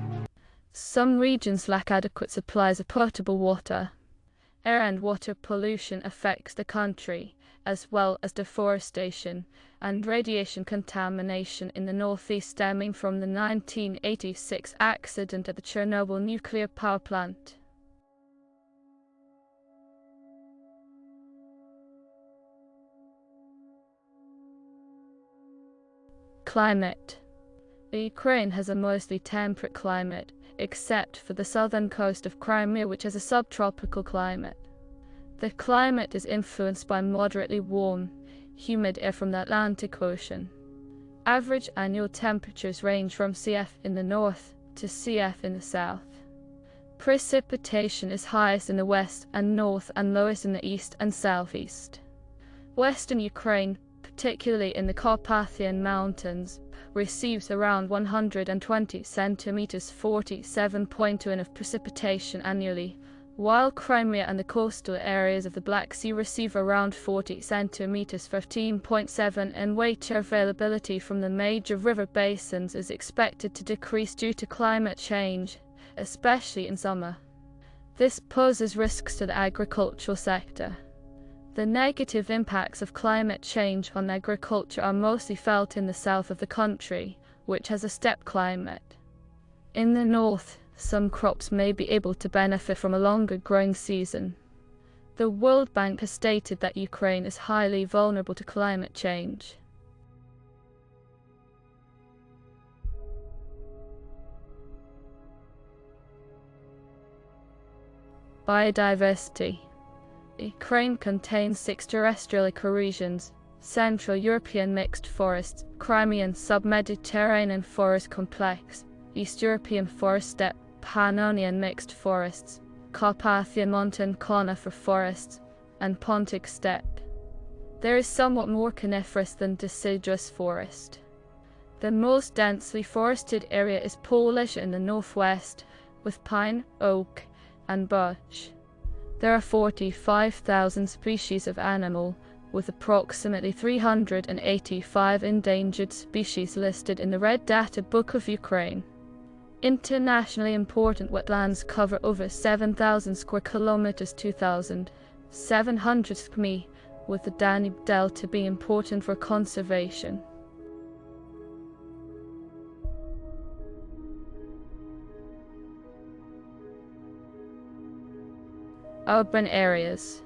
Some regions lack adequate supplies of potable water. Air and water pollution affects the country, as well as deforestation and radiation contamination in the northeast stemming from the 1986 accident at the Chernobyl nuclear power plant. Climate. Ukraine has a mostly temperate climate, except for the southern coast of Crimea, which has a subtropical climate. The climate is influenced by moderately warm, humid air from the Atlantic Ocean. Average annual temperatures range from CF in the north to CF in the south. Precipitation is highest in the west and north and lowest in the east and southeast. Western Ukraine, particularly in the Carpathian Mountains, receives around 120 centimeters (47.2 of precipitation annually, while Crimea and the coastal areas of the Black Sea receive around 40 centimeters (15.7 and water availability from the major river basins is expected to decrease due to climate change, especially in summer. This poses risks to the agricultural sector. The negative impacts of climate change on agriculture are mostly felt in the south of the country, which has a steppe climate. In the north, some crops may be able to benefit from a longer growing season. The World Bank has stated that Ukraine is highly vulnerable to climate change. Biodiversity. Ukraine contains 6 terrestrial ecoregions: Central European mixed forests, Crimean sub-Mediterranean forest complex, East European forest steppe, Pannonian mixed forests, Carpathian mountain conifer forests, and Pontic steppe. There is somewhat more coniferous than deciduous forest. The most densely forested area is Polish in the northwest, with pine, oak, and birch. There are 45,000 species of animal, with approximately 385 endangered species listed in the Red Data Book of Ukraine. Internationally important wetlands cover over 7,000 square kilometers, 2,700 smi, with the Danube Delta being important for conservation. Urban areas.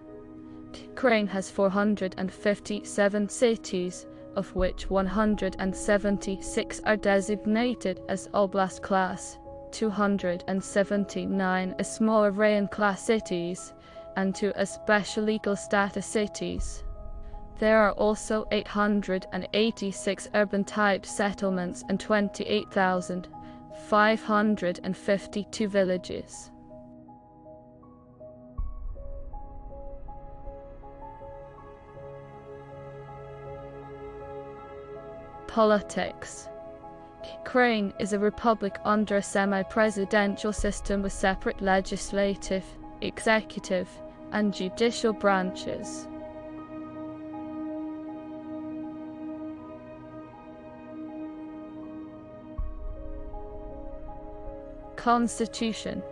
Ukraine has 457 cities, of which 176 are designated as Oblast class, 279 as small Aryan class cities and 2 as special legal status cities. There are also 886 urban-type settlements and 28,552 villages. Politics. Ukraine is a republic under a semi-presidential system with separate legislative, executive, and judicial branches. Constitution.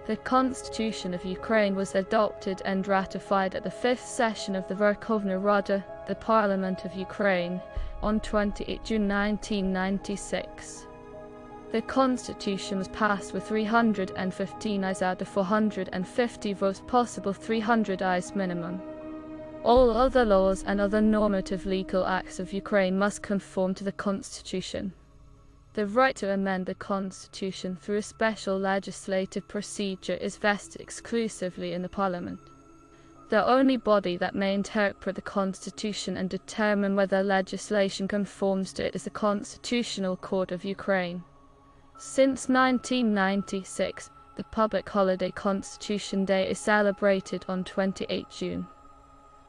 The Constitution of Ukraine was adopted and ratified at the 5th session of the Verkhovna Rada, the Parliament of Ukraine, on 28 June 1996. The Constitution was passed with 315 ayes out of 450 votes possible, 300 ayes minimum. All other laws and other normative legal acts of Ukraine must conform to the Constitution. The right to amend the Constitution through a special legislative procedure is vested exclusively in the Parliament. The only body that may interpret the Constitution and determine whether legislation conforms to it is the Constitutional Court of Ukraine. Since 1996, the public holiday Constitution Day is celebrated on 28 June.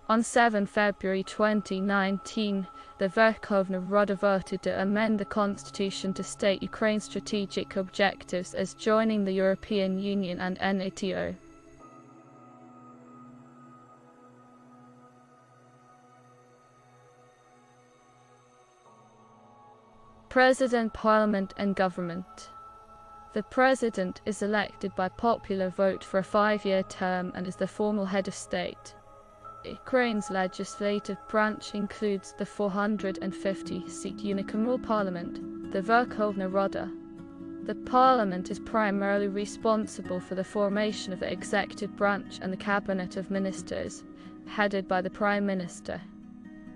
On 7 February 2019, the Verkhovna Rada voted to amend the Constitution to state Ukraine's strategic objectives as joining the European Union and NATO. President, Parliament and Government. The President is elected by popular vote for a 5-year term and is the formal head of state. Ukraine's legislative branch includes the 450-seat unicameral parliament, the Verkhovna Rada. The parliament is primarily responsible for the formation of the executive branch and the cabinet of ministers, headed by the Prime Minister.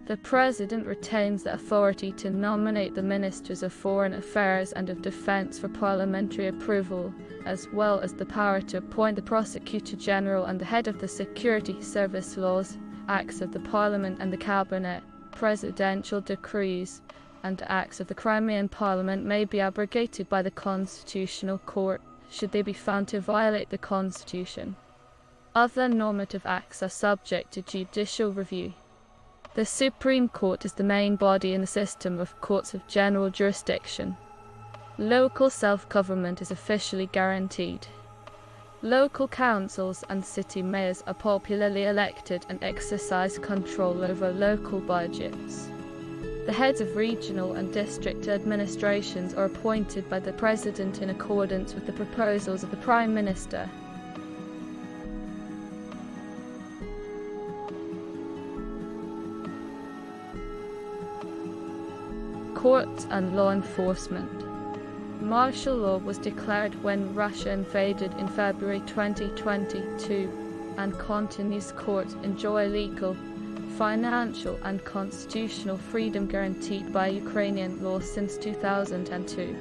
The President retains the authority to nominate the Ministers of Foreign Affairs and of Defense for parliamentary approval, as well as the power to appoint the Prosecutor General and the head of the Security Service. Laws, acts of the Parliament and the Cabinet, presidential decrees, and acts of the Crimean Parliament may be abrogated by the Constitutional Court, should they be found to violate the Constitution. Other normative acts are subject to judicial review. The Supreme Court is the main body in the system of courts of general jurisdiction. Local self-government is officially guaranteed. Local councils and city mayors are popularly elected and exercise control over local budgets. The heads of regional and district administrations are appointed by the President in accordance with the proposals of the Prime Minister. Courts and law enforcement. Martial law was declared when Russia invaded in February 2022, and continuous courts enjoy legal, financial and constitutional freedom guaranteed by Ukrainian law since 2002.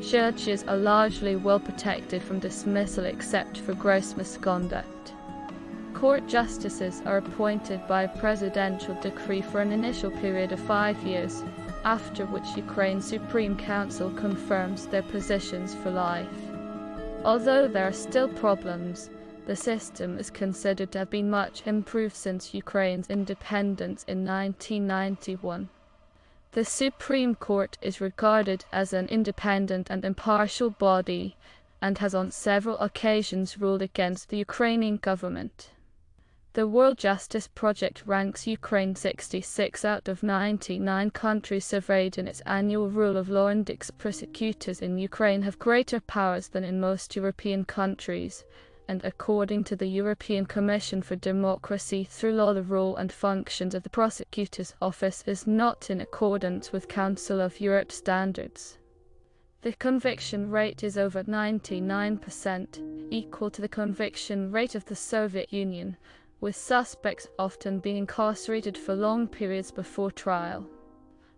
Churches are largely well protected from dismissal except for gross misconduct. Court justices are appointed by a presidential decree for an initial period of 5 years, after which Ukraine's Supreme Council confirms their positions for life. Although there are still problems, the system is considered to have been much improved since Ukraine's independence in 1991. The Supreme Court is regarded as an independent and impartial body, and has on several occasions ruled against the Ukrainian government. The World Justice Project ranks Ukraine 66 out of 99 countries surveyed in its annual rule of law index. Prosecutors in Ukraine have greater powers than in most European countries, and according to the European Commission for Democracy through Law, the role and functions of the prosecutor's office is not in accordance with Council of Europe standards. The conviction rate is over 99%, equal to the conviction rate of the Soviet Union, with suspects often being incarcerated for long periods before trial.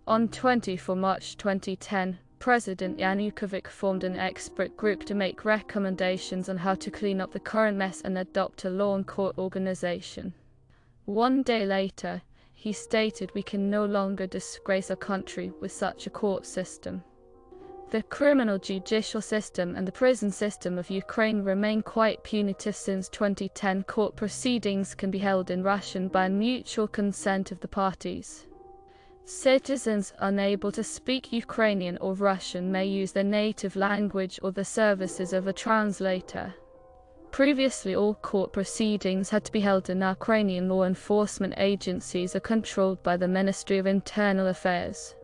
On 24 March 2010, President Yanukovych formed an expert group to make recommendations on how to clean up the current mess and adopt a law and court organization. One day later, he stated, "We can no longer disgrace our country with such a court system." The criminal judicial system and the prison system of Ukraine remain quite punitive. Since 2010, court proceedings can be held in Russian by mutual consent of the parties. Citizens unable to speak Ukrainian or Russian may use their native language or the services of a translator. Previously, all court proceedings had to be held in Ukrainian. Law enforcement agencies are controlled by the Ministry of Internal Affairs.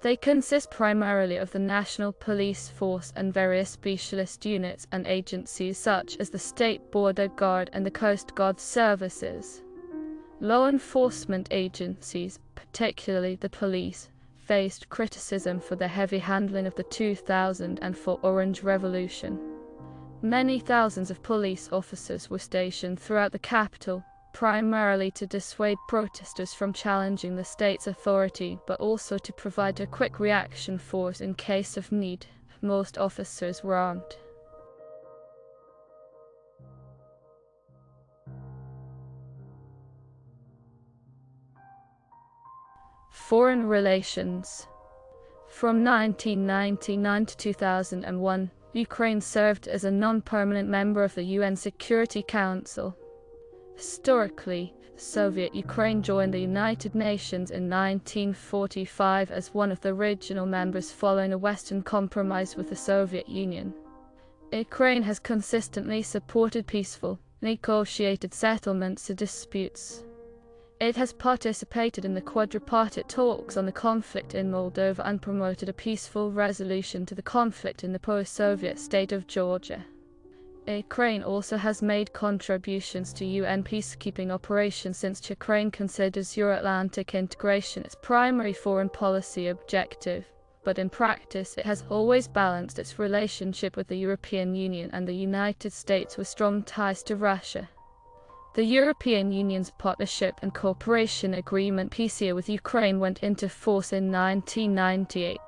They consist primarily of the National Police Force and various specialist units and agencies such as the State Border Guard and the Coast Guard services. Law enforcement agencies, particularly the police, faced criticism for their heavy handling of the 2004 Orange Revolution. Many thousands of police officers were stationed throughout the capital, primarily to dissuade protesters from challenging the state's authority, but also to provide a quick reaction force in case of need. Most officers were armed. Foreign relations. From 1999 to 2001, Ukraine served as a non-permanent member of the UN Security Council. Historically, Soviet Ukraine joined the United Nations in 1945 as one of the original members following a Western compromise with the Soviet Union. Ukraine has consistently supported peaceful, negotiated settlements to disputes. It has participated in the quadripartite talks on the conflict in Moldova and promoted a peaceful resolution to the conflict in the post-Soviet state of Georgia. Ukraine also has made contributions to UN peacekeeping operations since Ukraine considers Euro-Atlantic integration its primary foreign policy objective, but in practice it has always balanced its relationship with the European Union and the United States with strong ties to Russia. The European Union's Partnership and Cooperation Agreement (PCA) with Ukraine went into force in 1998.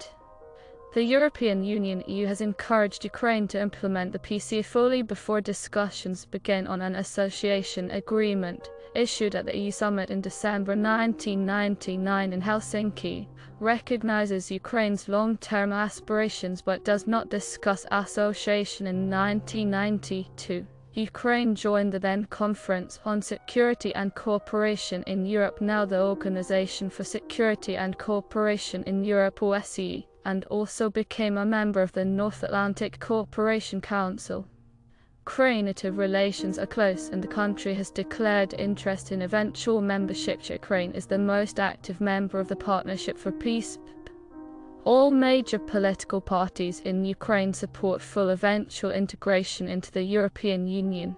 The European Union (EU) has encouraged Ukraine to implement the PCA fully before discussions begin on an association agreement, issued at the EU summit in December 1999 in Helsinki, recognizes Ukraine's long-term aspirations but does not discuss association. In 1992. Ukraine joined the then Conference on Security and Cooperation in Europe, now the Organization for Security and Cooperation in Europe (OSCE), and also became a member of the North Atlantic Cooperation Council. Ukraine-NATO relations are close and the country has declared interest in eventual membership. Ukraine is the most active member of the Partnership for Peace. All major political parties in Ukraine support full eventual integration into the European Union.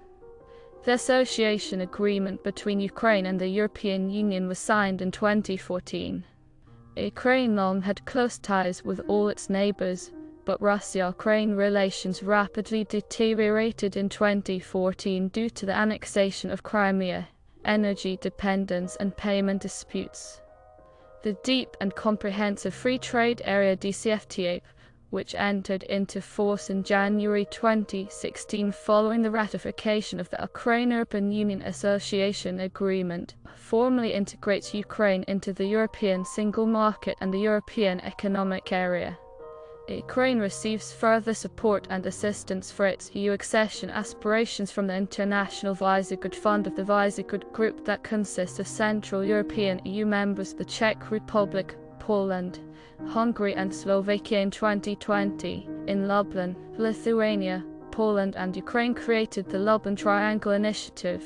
The association agreement between Ukraine and the European Union was signed in 2014. Ukraine long had close ties with all its neighbors, but Russia-Ukraine relations rapidly deteriorated in 2014 due to the annexation of Crimea, energy dependence and payment disputes. The Deep and Comprehensive Free Trade Area (DCFTA), which entered into force in January 2016 following the ratification of the Ukraine-European Union Association Agreement, formally integrates Ukraine into the European Single Market and the European Economic Area. Ukraine receives further support and assistance for its EU accession aspirations from the International Visegrad Fund of the Visegrad Group that consists of Central European EU members, the Czech Republic, Poland, Hungary and Slovakia. In 2020, in Lublin, Lithuania, Poland and Ukraine created the Lublin Triangle Initiative,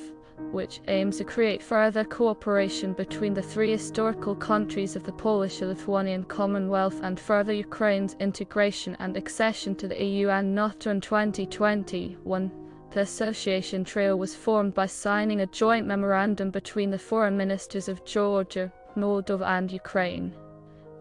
which aims to create further cooperation between the three historical countries of the Polish-Lithuanian Commonwealth and further Ukraine's integration and accession to the EU and NATO. In 2021, the association trio was formed by signing a joint memorandum between the foreign ministers of Georgia, Moldova and Ukraine.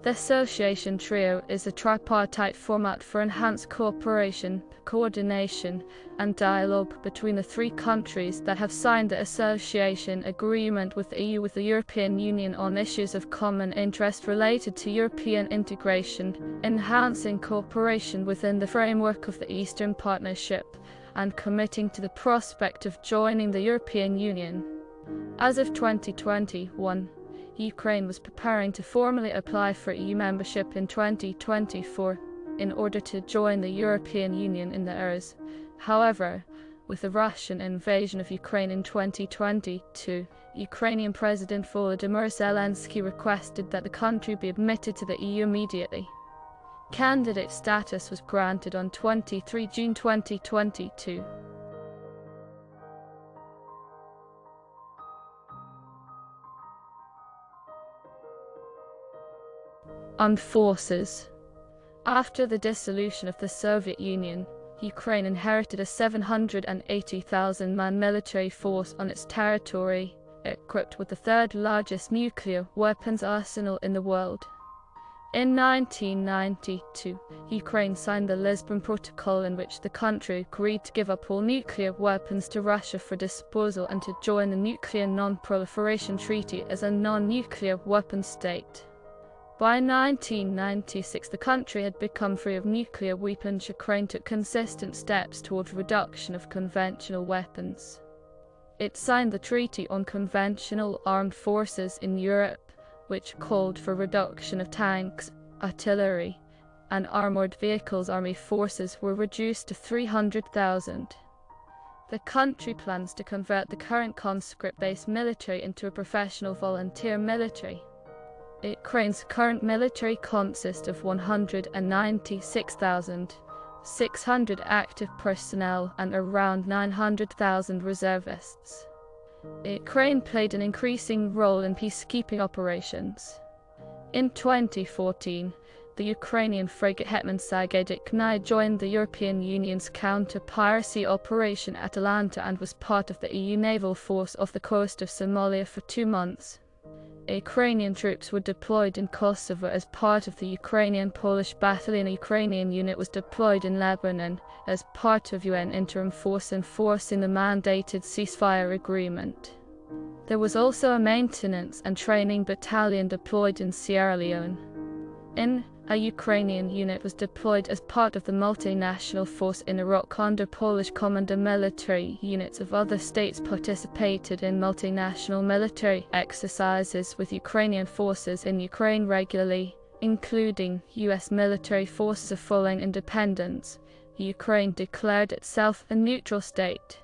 The association trio is a tripartite format for enhanced cooperation, coordination, and dialogue between the three countries that have signed the association agreement with the EU with the European Union on issues of common interest related to European integration, enhancing cooperation within the framework of the Eastern Partnership, and committing to the prospect of joining the European Union. As of 2021, Ukraine was preparing to formally apply for EU membership in 2024 in order to join the European Union in the years. However, with the Russian invasion of Ukraine in 2022, Ukrainian President Volodymyr Zelensky requested that the country be admitted to the EU immediately. Candidate status was granted on 23 June 2022. Armed forces. After the dissolution of the Soviet Union, Ukraine inherited a 780,000-man military force on its territory, equipped with the third largest nuclear weapons arsenal in the world. In 1992, Ukraine signed the Lisbon Protocol, in which the country agreed to give up all nuclear weapons to Russia for disposal and to join the Nuclear Non-Proliferation Treaty as a non-nuclear weapon state. By 1996, the country had become free of nuclear weapons. Ukraine took consistent steps toward reduction of conventional weapons. It signed the Treaty on Conventional Armed Forces in Europe, which called for reduction of tanks, artillery, and armored vehicles. Army forces were reduced to 300,000. The country plans to convert the current conscript-based military into a professional volunteer military. Ukraine's current military consists of 196,600 active personnel and around 900,000 reservists. Ukraine played an increasing role in peacekeeping operations. In 2014, the Ukrainian frigate Hetman Sagaidik joined the European Union's counter-piracy operation Atalanta and was part of the EU naval force off the coast of Somalia for 2 months. Ukrainian troops were deployed in Kosovo as part of the Ukrainian-Polish battalion. A Ukrainian unit was deployed in Lebanon as part of UN interim force enforcing the mandated ceasefire agreement. There was also a maintenance and training battalion deployed in Sierra Leone. A Ukrainian unit was deployed as part of the multinational force in Iraq under Polish commander. Military units of other states participated in multinational military exercises with Ukrainian forces in Ukraine regularly, including US military forces. Following independence, Ukraine declared itself a neutral state.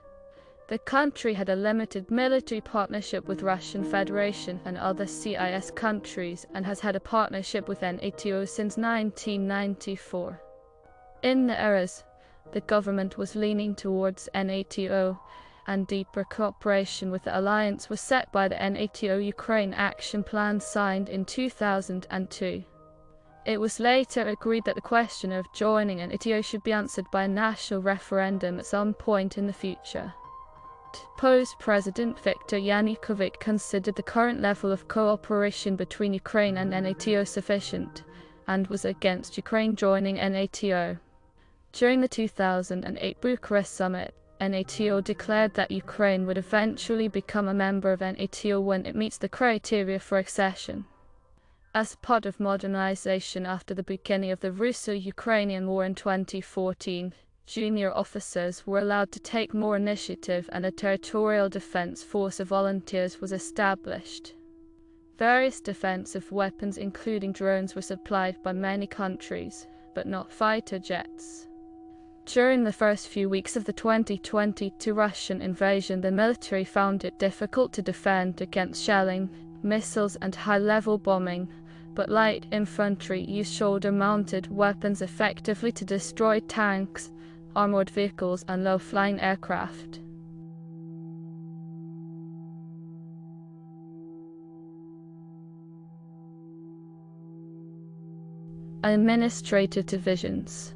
The country had a limited military partnership with Russian Federation and other CIS countries and has had a partnership with NATO since 1994. In the eras, the government was leaning towards NATO, and deeper cooperation with the alliance was set by the NATO Ukraine Action Plan signed in 2002. It was later agreed that the question of joining NATO should be answered by a national referendum at some point in the future. Post-President Viktor Yanukovych considered the current level of cooperation between Ukraine and NATO sufficient, and was against Ukraine joining NATO. During the 2008 Bucharest summit, NATO declared that Ukraine would eventually become a member of NATO when it meets the criteria for accession. As part of modernization after the beginning of the Russo-Ukrainian War in 2014, junior officers were allowed to take more initiative and a territorial defense force of volunteers was established. Various defensive weapons including drones were supplied by many countries, but not fighter jets. During the first few weeks of the 2022 Russian invasion, the military found it difficult to defend against shelling, missiles and high-level bombing, but light infantry used shoulder-mounted weapons effectively to destroy tanks, armored vehicles and low-flying aircraft. Administrative divisions.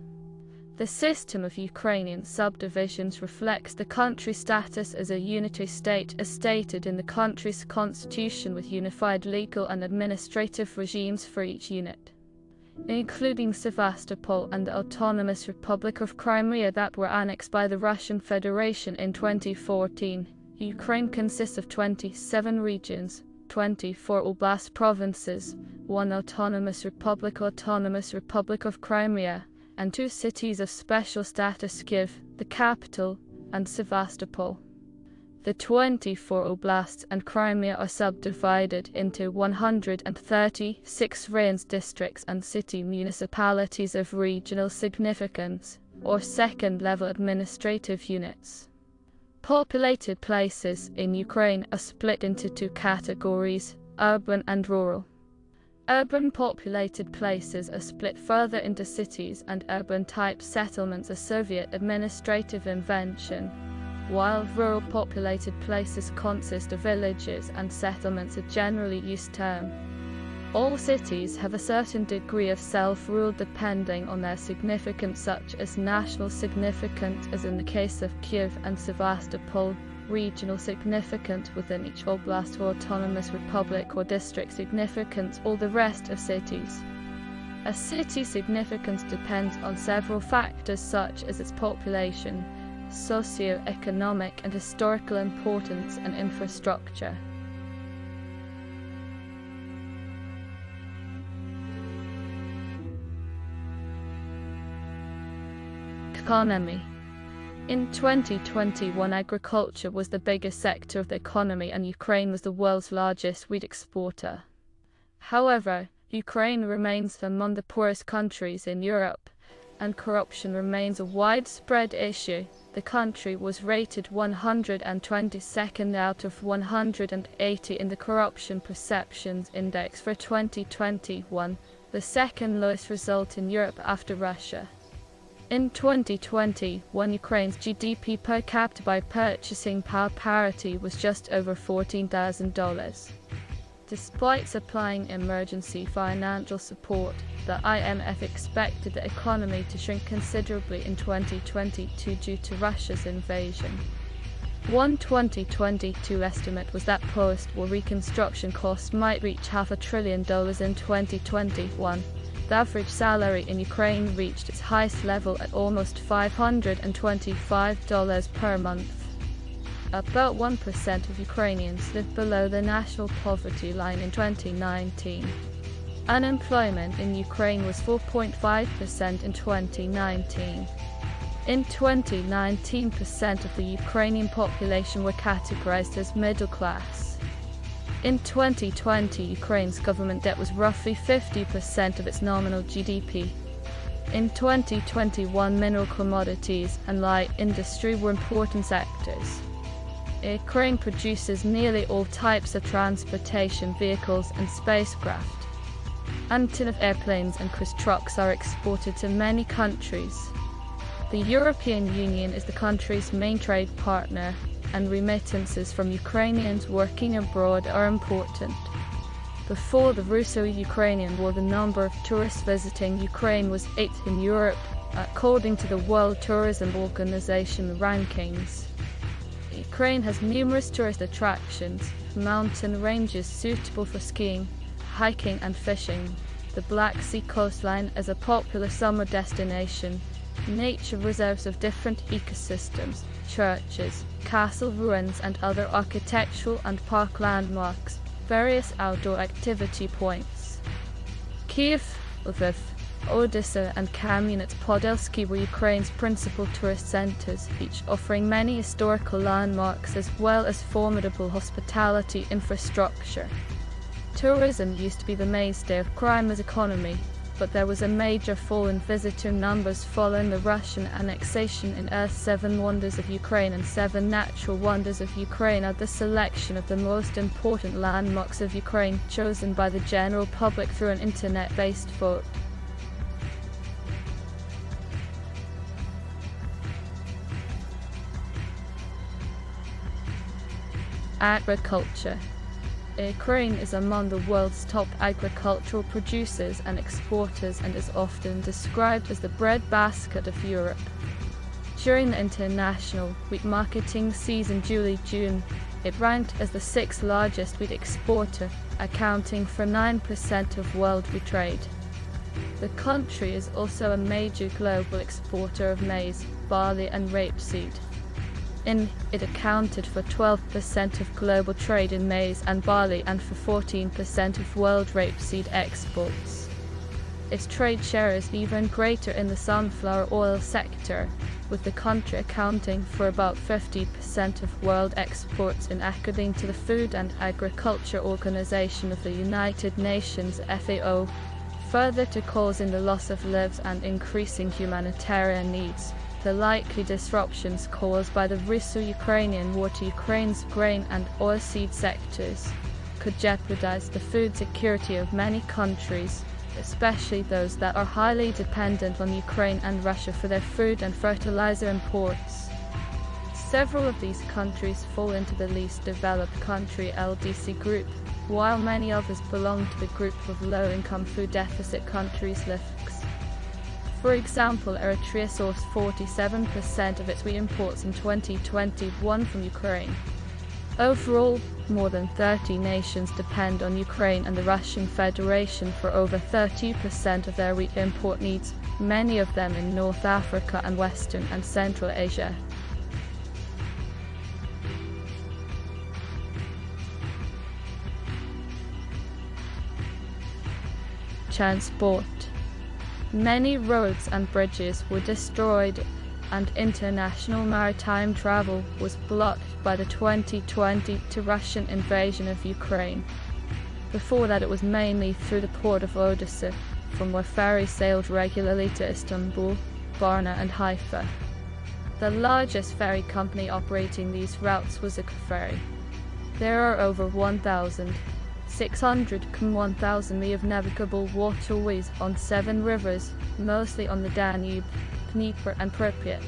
The system of Ukrainian subdivisions reflects the country's status as a unitary state as stated in the country's constitution, with unified legal and administrative regimes for each unit. including Sevastopol and the Autonomous Republic of Crimea that were annexed by the Russian Federation in 2014. Ukraine consists of 27 regions, 24 oblast provinces, 1 autonomous republic of Crimea, and 2 cities of special status: Kiev, the capital, and Sevastopol. The 24 oblasts and Crimea are subdivided into 136 Rayons districts and city municipalities of regional significance, or second-level administrative units. Populated places in Ukraine are split into 2 categories: urban and rural. Urban populated places are split further into cities, and urban-type settlements are Soviet administrative invention, while rural populated places consist of villages and settlements, a generally used term. All cities have a certain degree of self-rule depending on their significance, such as national significance, as in the case of Kiev and Sevastopol, regional significance within each oblast or autonomous republic or district significance, all the rest of cities. A city's significance depends on several factors such as its population, socio-economic and historical importance, and infrastructure. Economy. In 2021, agriculture was the biggest sector of the economy, and Ukraine was the world's largest wheat exporter. However, Ukraine remains among the poorest countries in Europe, and corruption remains a widespread issue. The country was rated 122nd out of 180 in the Corruption Perceptions Index for 2021, the second lowest result in Europe after Russia. In 2021, Ukraine's GDP per capita by purchasing power parity was just over $14,000. Despite supplying emergency financial support, the IMF expected the economy to shrink considerably in 2022 due to Russia's invasion. One 2022 estimate was that post-war reconstruction costs might reach $500 billion in 2021. The average salary in Ukraine reached its highest level at almost $525 per month. About 1% of Ukrainians live below the national poverty line in 2019. Unemployment in Ukraine was 4.5% in 2019. In 2019, 9% of the Ukrainian population were categorized as middle class. In 2020, Ukraine's government debt was roughly 50% of its nominal GDP. In 2021, mineral commodities and light industry were important sectors. Ukraine produces nearly all types of transportation vehicles and spacecraft. Until of airplanes and cruise trucks are exported to many countries. The European Union is the country's main trade partner, and remittances from Ukrainians working abroad are important. Before the Russo-Ukrainian War, the number of tourists visiting Ukraine was 8th in Europe, according to the World Tourism Organization rankings. Ukraine has numerous tourist attractions, mountain ranges suitable for skiing, hiking and fishing, the Black Sea coastline is a popular summer destination, nature reserves of different ecosystems, churches, castle ruins and other architectural and park landmarks, various outdoor activity points. Kiev, Lviv, Odessa and Kamianets-Podilsky were Ukraine's principal tourist centers, each offering many historical landmarks as well as formidable hospitality infrastructure. Tourism used to be the mainstay of Crimea's economy, but there was a major fall in visitor numbers following the Russian annexation in Earth's 7 Wonders of Ukraine, and 7 Natural Wonders of Ukraine are the selection of the most important landmarks of Ukraine chosen by the general public through an internet-based vote. Agriculture. Ukraine is among the world's top agricultural producers and exporters and is often described as the breadbasket of Europe. During the international wheat marketing season July-June, it ranked as the 6th largest wheat exporter, accounting for 9% of world wheat trade. The country is also a major global exporter of maize, barley and rapeseed. It accounted for 12% of global trade in maize and barley and for 14% of world rapeseed exports. Its trade share is even greater in the sunflower oil sector, with the country accounting for about 50% of world exports according to the Food and Agriculture Organization of the United Nations (FAO), further to causing the loss of lives and increasing humanitarian needs. The likely disruptions caused by the Russo-Ukrainian war to Ukraine's grain and oilseed sectors could jeopardize the food security of many countries, especially those that are highly dependent on Ukraine and Russia for their food and fertilizer imports. Several of these countries fall into the least developed country (LDC) group, while many others belong to the group of low-income food deficit countries (LIFCs). For example, Eritrea sourced 47% of its wheat imports in 2021 from Ukraine. Overall, more than 30 nations depend on Ukraine and the Russian Federation for over 30% of their wheat import needs, many of them in North Africa and Western and Central Asia. Transport. Many roads and bridges were destroyed, and international maritime travel was blocked by the 2022 Russian invasion of Ukraine. Before that, it was mainly through the port of Odessa, from where ferries sailed regularly to Istanbul, Varna and Haifa. The largest ferry company operating these routes was Engel Ferry. There are over 1,600 mi of navigable waterways on 7 rivers, mostly on the Danube, Dnieper and Pripyat.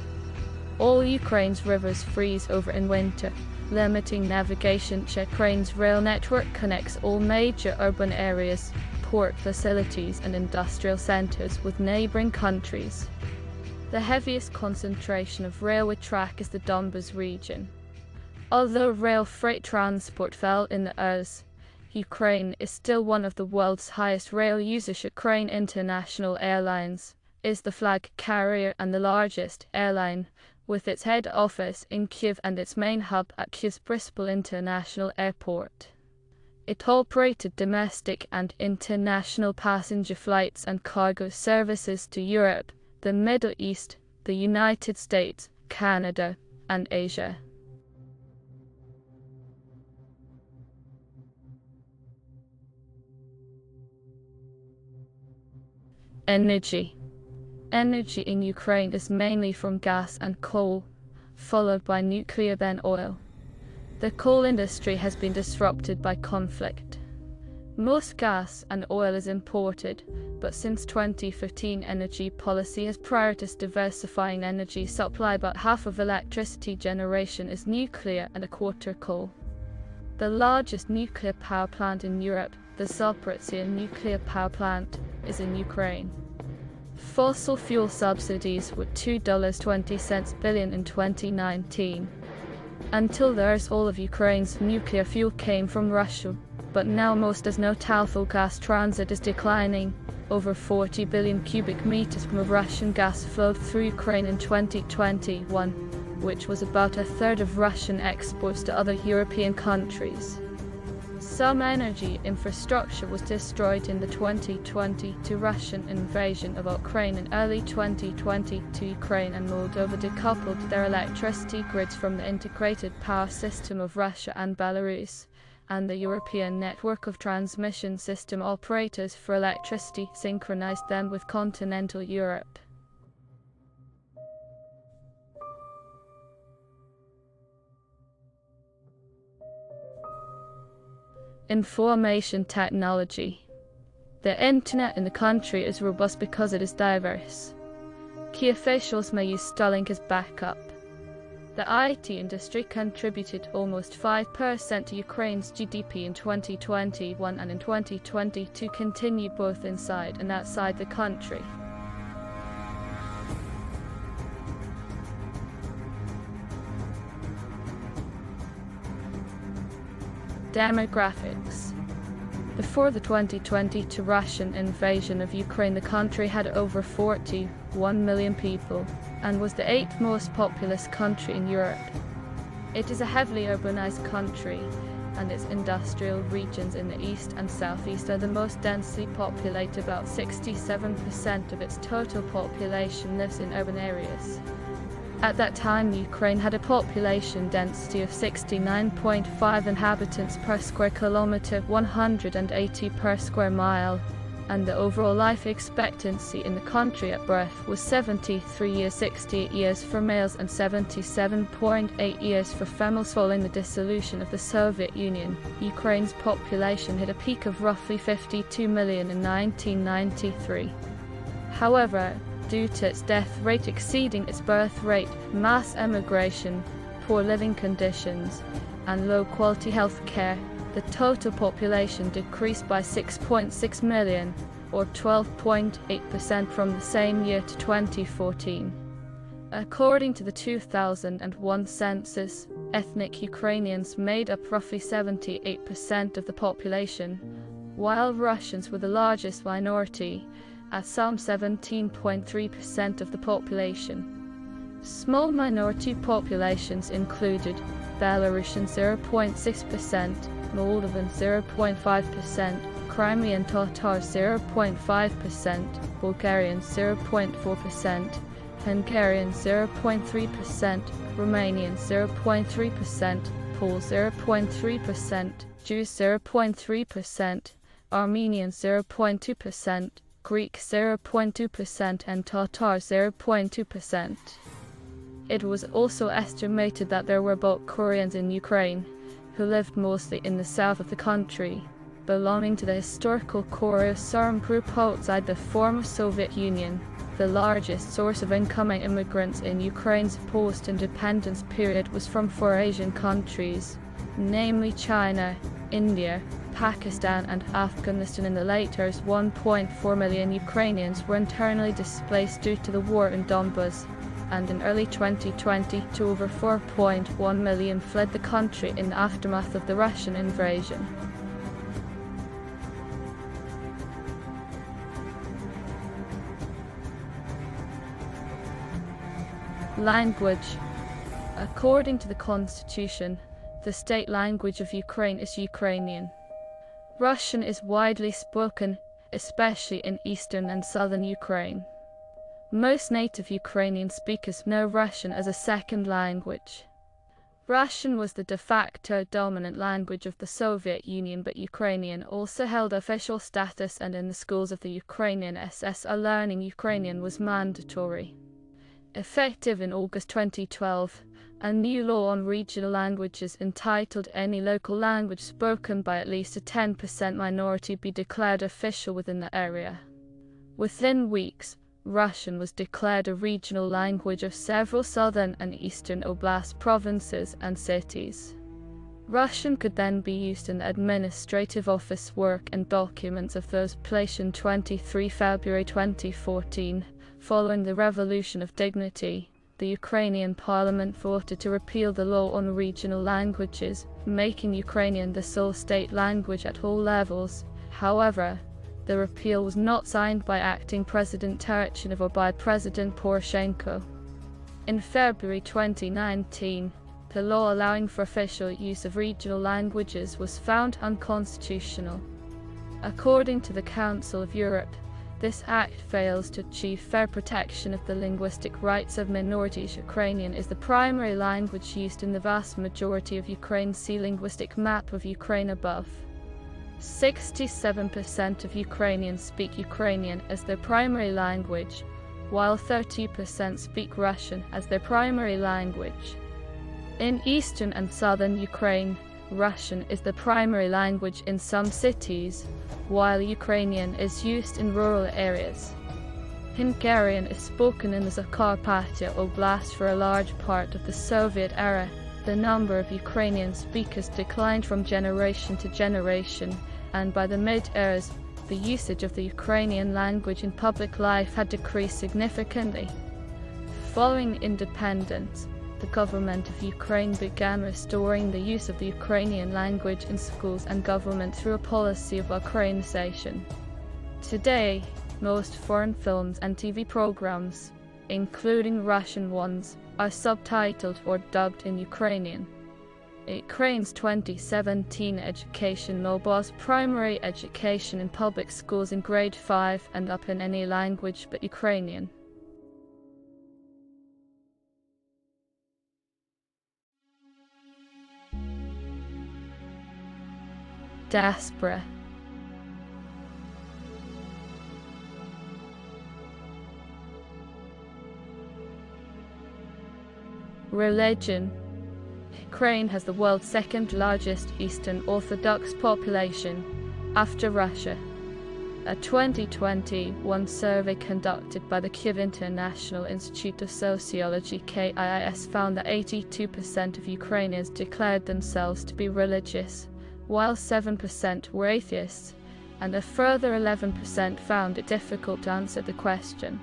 All Ukraine's rivers freeze over in winter, limiting navigation. Ukraine's rail network connects all major urban areas, port facilities and industrial centers with neighboring countries. The heaviest concentration of railway track is the Donbas region. Although rail freight transport fell in the years, Ukraine is still one of the world's highest rail users. Ukraine International Airlines is the flag carrier and the largest airline, with its head office in Kyiv and its main hub at Kyiv's Boryspil International Airport. It operated domestic and international passenger flights and cargo services to Europe, the Middle East, the United States, Canada, and Asia. Energy. Energy in Ukraine is mainly from gas and coal, followed by nuclear, then oil. The coal industry has been disrupted by conflict. Most gas and oil is imported, but since 2015 energy policy has prioritized diversifying energy supply. About half of electricity generation is nuclear and a quarter coal. The largest nuclear power plant in Europe, the Zaporizhzhia nuclear power plant, is in Ukraine. Fossil fuel subsidies were $2.20 billion in 2019. Until there's all of Ukraine's nuclear fuel came from Russia, but now most as no natural gas transit is declining. Over 40 billion cubic meters of Russian gas flowed through Ukraine in 2021, which was about a third of Russian exports to other European countries. Some energy infrastructure was destroyed in the 2022 Russian invasion of Ukraine. In early 2022, Ukraine and Moldova decoupled their electricity grids from the integrated power system of Russia and Belarus, and the European network of transmission system operators for electricity synchronized them with continental Europe. Information technology. The internet in the country is robust because it is diverse. Key officials may use Starlink as backup. The IT industry contributed almost 5% to Ukraine's GDP in 2021 and in 2022 continue both inside and outside the country. Demographics. Before the 2022 Russian invasion of Ukraine, the country had over 41 million people and was the 8th most populous country in Europe. It is a heavily urbanized country, and its industrial regions in the east and southeast are the most densely populated. About 67% of its total population lives in urban areas. At that time, Ukraine had a population density of 69.5 inhabitants per square kilometer, 180 per square mile, and the overall life expectancy in the country at birth was 73 years, 68 years for males and 77.8 years for females. Following the dissolution of the Soviet Union, Ukraine's population hit a peak of roughly 52 million in 1993. However, due to its death rate exceeding its birth rate, mass emigration, poor living conditions, and low-quality health care, the total population decreased by 6.6 million, or 12.8% from the same year to 2014. According to the 2001 census, ethnic Ukrainians made up roughly 78% of the population, while Russians were the largest minority, at some 17.3% of the population. Small minority populations included Belarusian 0.6%, Moldovan 0.5%, Crimean Tatars 0.5%, Bulgarian 0.4%, Hungarian 0.3%, Romanian 0.3%, Poles 0.3%, Jews 0.3%, Armenian 0.2%, Greek 0.2%, and Tatars 0.2%. It was also estimated that there were about Koreans in Ukraine, who lived mostly in the south of the country, belonging to the historical Koryo-Saram group outside the former Soviet Union. The largest source of incoming immigrants in Ukraine's post-independence period was from 4 Asian countries, namely China, India, Pakistan, and Afghanistan. In the latter, 1.4 million Ukrainians were internally displaced due to the war in Donbas, and in early 2020, over 4.1 million fled the country in the aftermath of the Russian invasion. Language. According to the constitution, the state language of Ukraine is Ukrainian. Russian is widely spoken, especially in eastern and southern Ukraine. Most native Ukrainian speakers know Russian as a second language. Russian was the de facto dominant language of the Soviet Union, but Ukrainian also held official status, and in the schools of the Ukrainian SSR, learning Ukrainian was mandatory. Effective in August 2012, a new law on regional languages entitled "Any local language spoken by at least a 10% minority be declared official within the area." Within weeks, Russian was declared a regional language of several southern and eastern oblast provinces and cities. Russian could then be used in administrative office work and documents of those placed in 23 February 2014. Following the Revolution of Dignity, the Ukrainian parliament voted to repeal the law on regional languages, making Ukrainian the sole state language at all levels. However, the repeal was not signed by acting President Tyurin or by President Poroshenko. In February 2019, the law allowing for official use of regional languages was found unconstitutional. According to the Council of Europe, this act fails to achieve fair protection of the linguistic rights of minorities. Ukrainian is the primary language used in the vast majority of Ukraine. See linguistic map of Ukraine above. 67% of Ukrainians speak Ukrainian as their primary language, while 30% speak Russian as their primary language. In eastern and southern Ukraine, Russian is the primary language in some cities, while Ukrainian is used in rural areas. Hungarian is spoken in the Zakarpattia Oblast for a large part of the Soviet era. The number of Ukrainian speakers declined from generation to generation, and by the mid-eras, the usage of the Ukrainian language in public life had decreased significantly. Following independence, the government of Ukraine began restoring the use of the Ukrainian language in schools and government through a policy of Ukrainization. Today, most foreign films and TV programs, including Russian ones, are subtitled or dubbed in Ukrainian. Ukraine's 2017 education law bars primary education in public schools in grade 5 and up in any language but Ukrainian. Diaspora. Religion. Ukraine has the world's second largest Eastern Orthodox population, after Russia. A 2021 survey conducted by the Kyiv International Institute of Sociology (KIIS) found that 82% of Ukrainians declared themselves to be religious, while 7% were atheists, and a further 11% found it difficult to answer the question.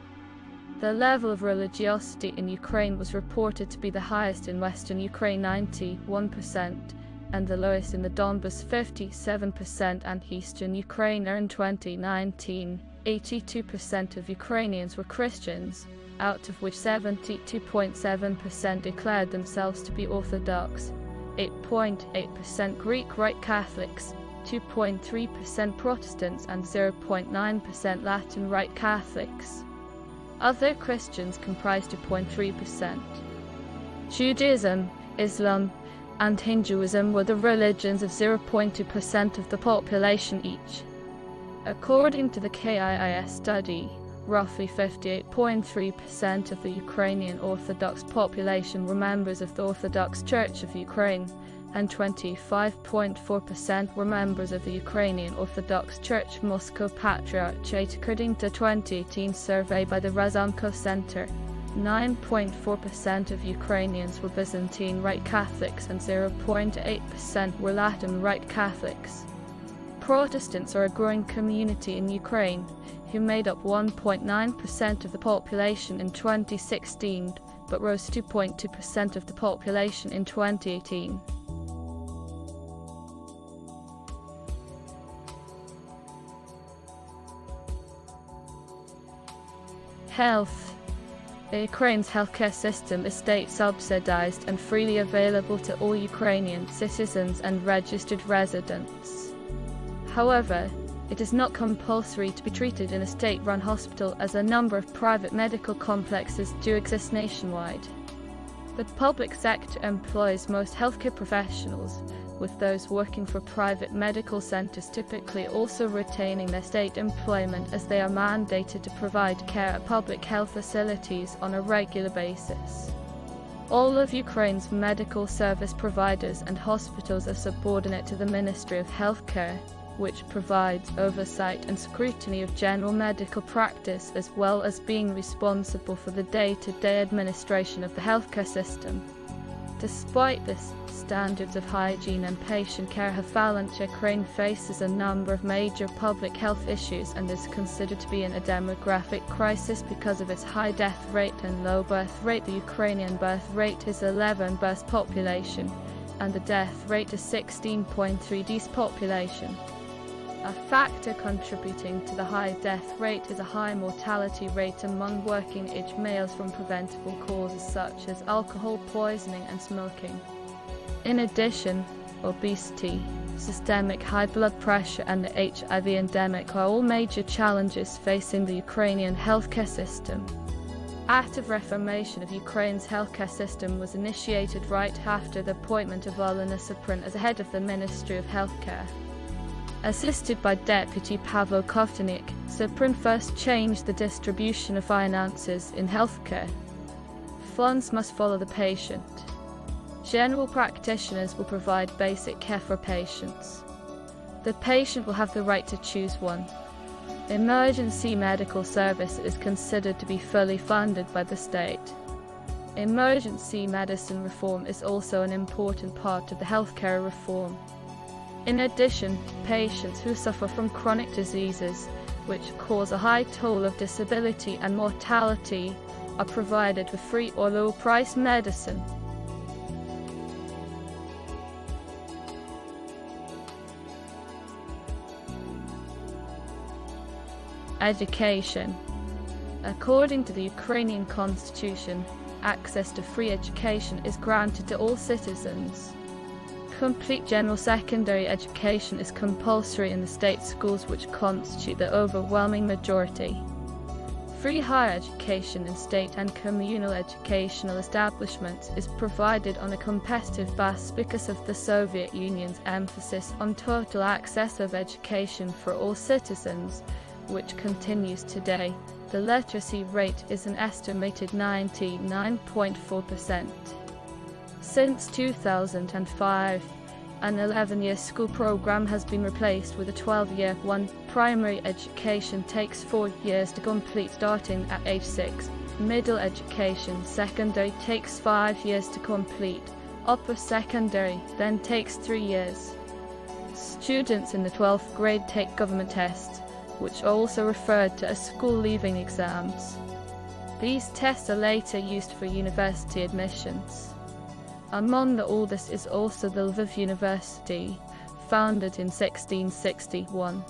The level of religiosity in Ukraine was reported to be the highest in Western Ukraine 91%, and the lowest in the Donbas 57%, and Eastern Ukraine. In 2019, 82% of Ukrainians were Christians, out of which 72.7% declared themselves to be Orthodox, 8.8% Greek Rite Catholics, 2.3% Protestants, and 0.9% Latin Rite Catholics. Other Christians comprised 2.3%. Judaism, Islam, and Hinduism were the religions of 0.2% of the population each. According to the KIIS study, roughly 58.3% of the Ukrainian Orthodox population were members of the Orthodox Church of Ukraine, and 25.4% were members of the Ukrainian Orthodox Church Moscow Patriarchate. According to a 2018 survey by the Razumkov Center, 9.4% of Ukrainians were Byzantine Rite Catholics and 0.8% were Latin Rite Catholics. Protestants are a growing community in Ukraine, who made up 1.9% of the population in 2016, but rose 2.2% of the population in 2018. Health. Ukraine's healthcare system is state-subsidized and freely available to all Ukrainian citizens and registered residents. However, it is not compulsory to be treated in a state-run hospital, as a number of private medical complexes do exist nationwide. The public sector employs most healthcare professionals, with those working for private medical centers typically also retaining their state employment, as they are mandated to provide care at public health facilities on a regular basis. All of Ukraine's medical service providers and hospitals are subordinate to the Ministry of Healthcare, which provides oversight and scrutiny of general medical practice, as well as being responsible for the day-to-day administration of the healthcare system. Despite this, standards of hygiene and patient care have fallen. Ukraine faces a number of major public health issues and is considered to be in a demographic crisis because of its high death rate and low birth rate. The Ukrainian birth rate is 11 births population, and the death rate is 16.3 deaths population. A factor contributing to the high death rate is a high mortality rate among working-age males from preventable causes such as alcohol poisoning and smoking. In addition, obesity, systemic high blood pressure, and the HIV endemic are all major challenges facing the Ukrainian healthcare system. Active reformation of Ukraine's healthcare system was initiated right after the appointment of Olena Supran as head of the Ministry of Healthcare. Assisted by Deputy Pavel Kovtunik, Supran first changed the distribution of finances in healthcare. Funds must follow the patient. General practitioners will provide basic care for patients. The patient will have the right to choose one. Emergency medical service is considered to be fully funded by the state. Emergency medicine reform is also an important part of the healthcare reform. In addition, patients who suffer from chronic diseases, which cause a high toll of disability and mortality, are provided with free or low-price medicine. Education. According to the Ukrainian constitution, access to free education is granted to all citizens. Complete general secondary education is compulsory in the state schools, which constitute the overwhelming majority. Free higher education in state and communal educational establishments is provided on a competitive basis because of the Soviet Union's emphasis on total access of education for all citizens, which continues today. The literacy rate is an estimated 99.4%. Since 2005, an 11-year school program has been replaced with a 12-year one. Primary education takes 4 years to complete, starting at age 6. Middle education, secondary, takes 5 years to complete. Upper secondary then takes 3 years. Students in the 12th grade take government tests, which are also referred to as school leaving exams. These tests are later used for university admissions. Among the oldest is also the Lviv University, founded in 1661.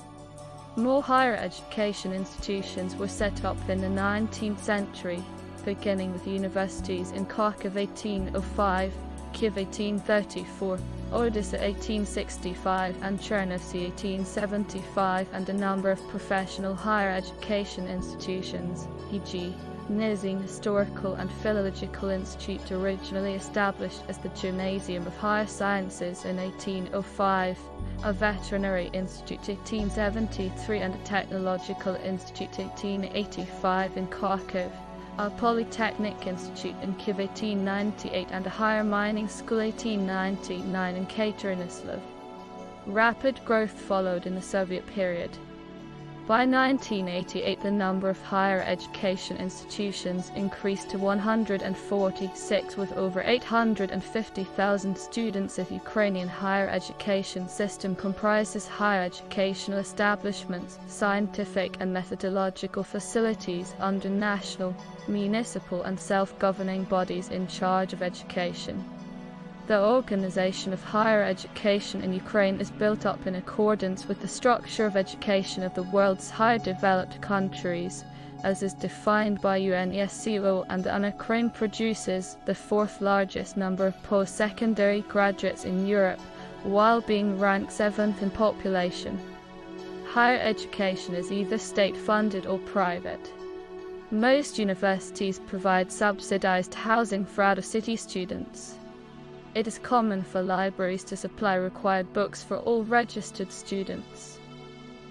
More higher education institutions were set up in the 19th century, beginning with universities in Kharkiv 1805, Kiev 1834, Odessa 1865 and Chernovtsi 1875, and a number of professional higher education institutions, e.g. Nizhny Historical and Philological Institute, originally established as the Gymnasium of Higher Sciences in 1805, a Veterinary Institute 1873 and a Technological Institute 1885 in Kharkiv, a Polytechnic Institute in Kiev 1898 and a Higher Mining School 1899 in Katerynoslav. Rapid growth followed in the Soviet period. By 1988, the number of higher education institutions increased to 146, with over 850,000 students. The Ukrainian higher education system comprises higher educational establishments, scientific and methodological facilities under national, municipal and self-governing bodies in charge of education. The organization of higher education in Ukraine is built up in accordance with the structure of education of the world's higher developed countries, as is defined by UNESCO, and Ukraine produces the fourth largest number of post-secondary graduates in Europe, while being ranked 7th in population. Higher education is either state-funded or private. Most universities provide subsidized housing for out-of-city students. It is common for libraries to supply required books for all registered students.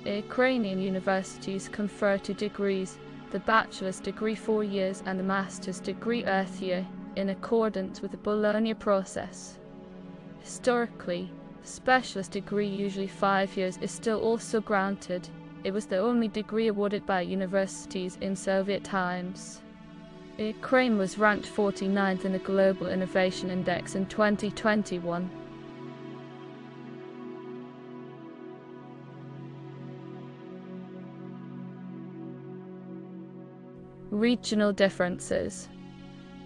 Ukrainian universities confer 2 degrees, the bachelor's degree 4 years and the master's degree earth year, in accordance with the Bologna process. Historically, the specialist degree, usually 5 years, is still also granted. It was the only degree awarded by universities in Soviet times. Ukraine was ranked 49th in the Global Innovation Index in 2021. Regional differences.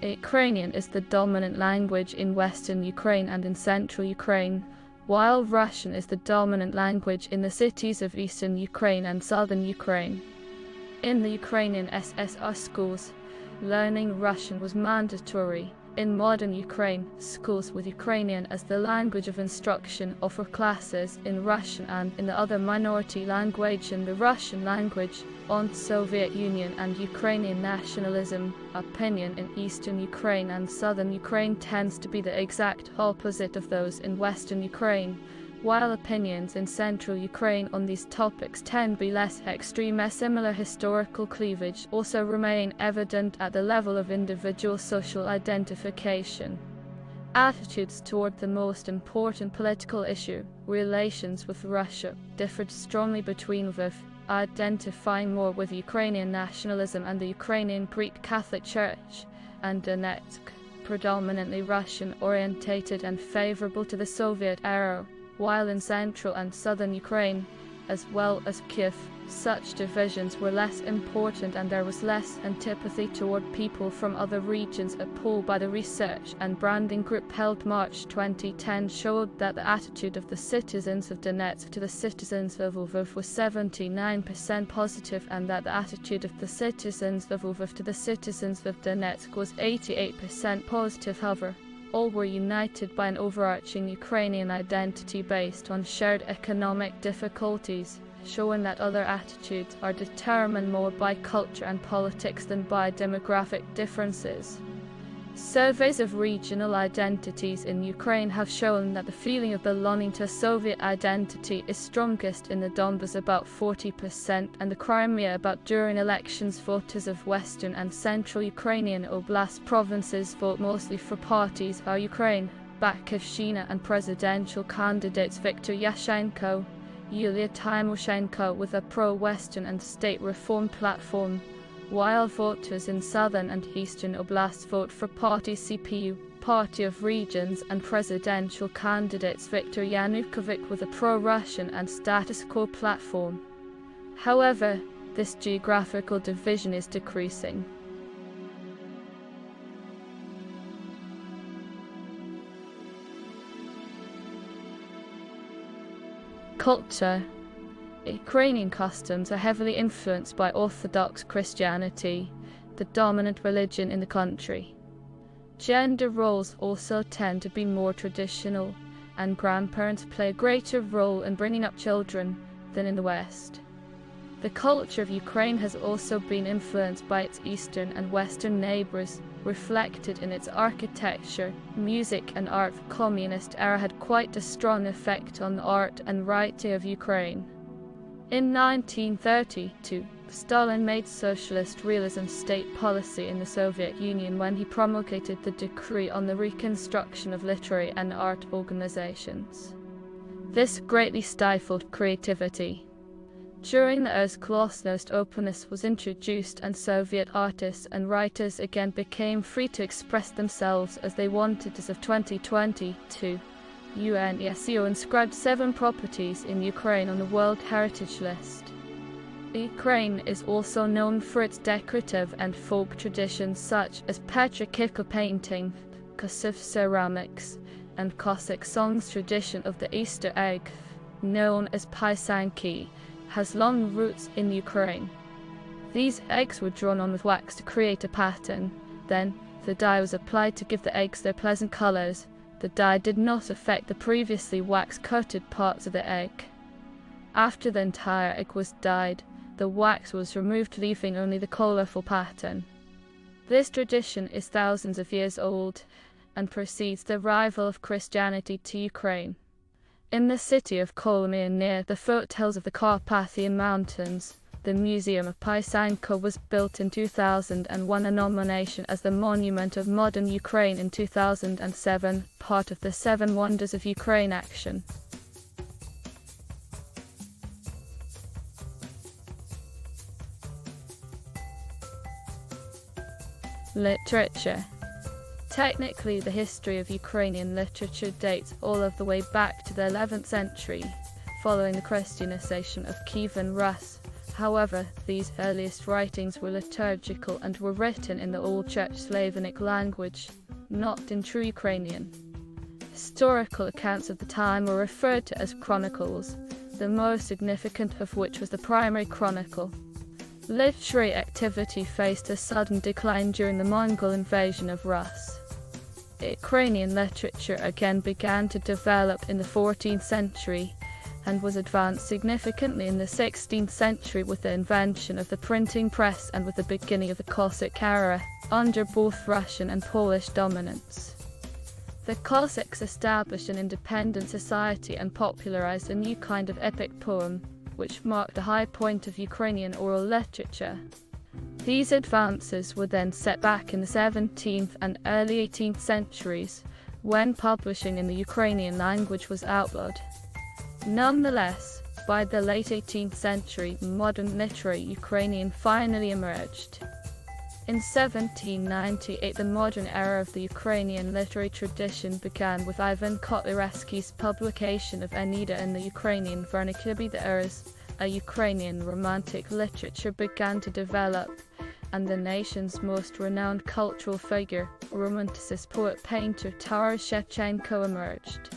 Ukrainian is the dominant language in Western Ukraine and in Central Ukraine, while Russian is the dominant language in the cities of Eastern Ukraine and Southern Ukraine. In the Ukrainian SSR schools, learning Russian was mandatory. In modern Ukraine, schools with Ukrainian as the language of instruction offer classes in Russian and in the other minority language in the Russian language. On Soviet Union and Ukrainian nationalism, opinion in Eastern Ukraine and Southern Ukraine tends to be the exact opposite of those in Western Ukraine, while opinions in Central Ukraine on these topics tend to be less extreme. A similar historical cleavage also remain evident at the level of individual social identification. Attitudes toward the most important political issue, relations with Russia, differed strongly between Lviv, identifying more with Ukrainian nationalism, and the Ukrainian Greek Catholic Church, and Donetsk, predominantly Russian-orientated and favorable to the Soviet era, while in Central and Southern Ukraine, as well as Kiev, Such divisions were less important and there was less antipathy toward people from other regions. A poll by the research and branding group held March 2010 showed that the attitude of the citizens of Donetsk to the citizens of Lviv was 79% positive and that the attitude of the citizens of Lviv to the citizens of Donetsk was 88% positive. However, all were united by an overarching Ukrainian identity based on shared economic difficulties, showing that other attitudes are determined more by culture and politics than by demographic differences. Surveys of regional identities in Ukraine have shown that the feeling of belonging to a Soviet identity is strongest in the Donbas, about 40%, and the Crimea, about. During elections, voters of western and central Ukrainian oblast provinces vote mostly for parties are Ukraine, Batkivshina, and presidential candidates Viktor Yushchenko, Yulia Tymoshenko with a pro-Western and state reform platform, while voters in southern and eastern oblasts vote for party CPU, Party of Regions, and presidential candidates Viktor Yanukovych with a pro-Russian and status quo platform. However, this geographical division is decreasing. Culture. Ukrainian customs are heavily influenced by Orthodox Christianity, the dominant religion in the country. Gender roles also tend to be more traditional, and grandparents play a greater role in bringing up children than in the West. The culture of Ukraine has also been influenced by its eastern and western neighbors, reflected in its architecture, music, and art. The communist era had quite a strong effect on the art and writing of Ukraine. In 1932, Stalin made socialist realism state policy in the Soviet Union when he promulgated the decree on the reconstruction of literary and art organizations. This greatly stifled creativity. During the ER's glasnost, openness was introduced and Soviet artists and writers again became free to express themselves as they wanted. As of 2022, UNESCO inscribed 7 properties in Ukraine on the World Heritage List. Ukraine is also known for its decorative and folk traditions such as Petrikivka painting, Kosov ceramics, and Cossack songs. Tradition of the Easter egg, known as paisanki, has long roots in Ukraine. These eggs were drawn on with wax to create a pattern. Then, the dye was applied to give the eggs their pleasant colors. The dye did not affect the previously wax-coated parts of the egg. After the entire egg was dyed, the wax was removed, leaving only the colorful pattern. This tradition is thousands of years old and precedes the arrival of Christianity to Ukraine. In the city of Kolomyr, near the foothills of the Carpathian Mountains, the Museum of Paisanka was built in 2000 and won a nomination as the Monument of Modern Ukraine in 2007, part of the 7 Wonders of Ukraine action. Literature. Technically, the history of Ukrainian literature dates all of the way back to the 11th century, following the Christianization of Kiev and Rus. However, these earliest writings were liturgical and were written in the Old Church Slavonic language, not in true Ukrainian. Historical accounts of the time were referred to as chronicles, the most significant of which was the primary chronicle. Literary activity faced a sudden decline during the Mongol invasion of Rus. Ukrainian literature again began to develop in the 14th century and was advanced significantly in the 16th century with the invention of the printing press and with the beginning of the Cossack era, under both Russian and Polish dominance. The Cossacks established an independent society and popularized a new kind of epic poem, which marked a high point of Ukrainian oral literature. These advances were then set back in the 17th and early 18th centuries, when publishing in the Ukrainian language was outlawed. Nonetheless, by the late 18th century, modern literary Ukrainian finally emerged. In 1798, the modern era of the Ukrainian literary tradition began with Ivan Kotlyarsky's publication of Enida in the Ukrainian vernacular. The era's a Ukrainian romantic literature began to develop, and the nation's most renowned cultural figure, Romanticist poet-painter Taras Shevchenko, emerged.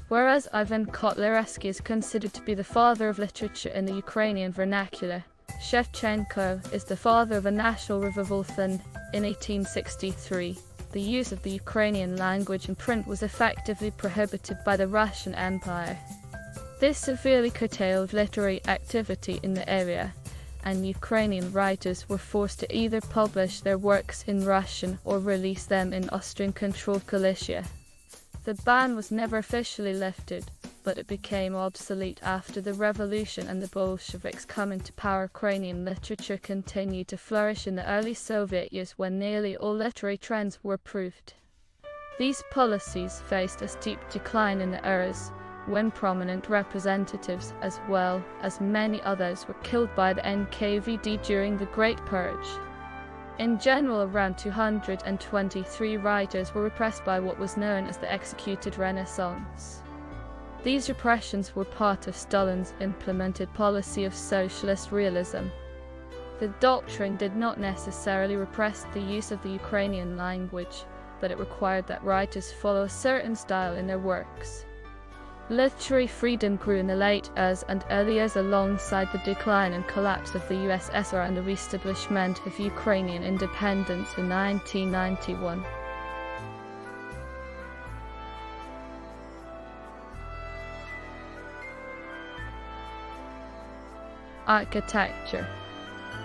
Whereas Ivan Kotlyarsky is considered to be the father of literature in the Ukrainian vernacular, Shevchenko is the father of a national revival. In 1863, the use of the Ukrainian language in print was effectively prohibited by the Russian Empire. This severely curtailed literary activity in the area, and Ukrainian writers were forced to either publish their works in Russian or release them in Austrian-controlled Galicia. The ban was never officially lifted, but it became obsolete after the revolution and the Bolsheviks coming to power. Ukrainian literature continued to flourish in the early Soviet years when nearly all literary trends were approved. These policies faced a steep decline in the eras when prominent representatives, as well as many others, were killed by the NKVD during the Great Purge. In general, around 223 writers were repressed by what was known as the Executed Renaissance. These repressions were part of Stalin's implemented policy of socialist realism. The doctrine did not necessarily repress the use of the Ukrainian language, but it required that writers follow a certain style in their works. Literary freedom grew in the late years and early years alongside the decline and collapse of the USSR and the re-establishment of Ukrainian independence in 1991. Architecture.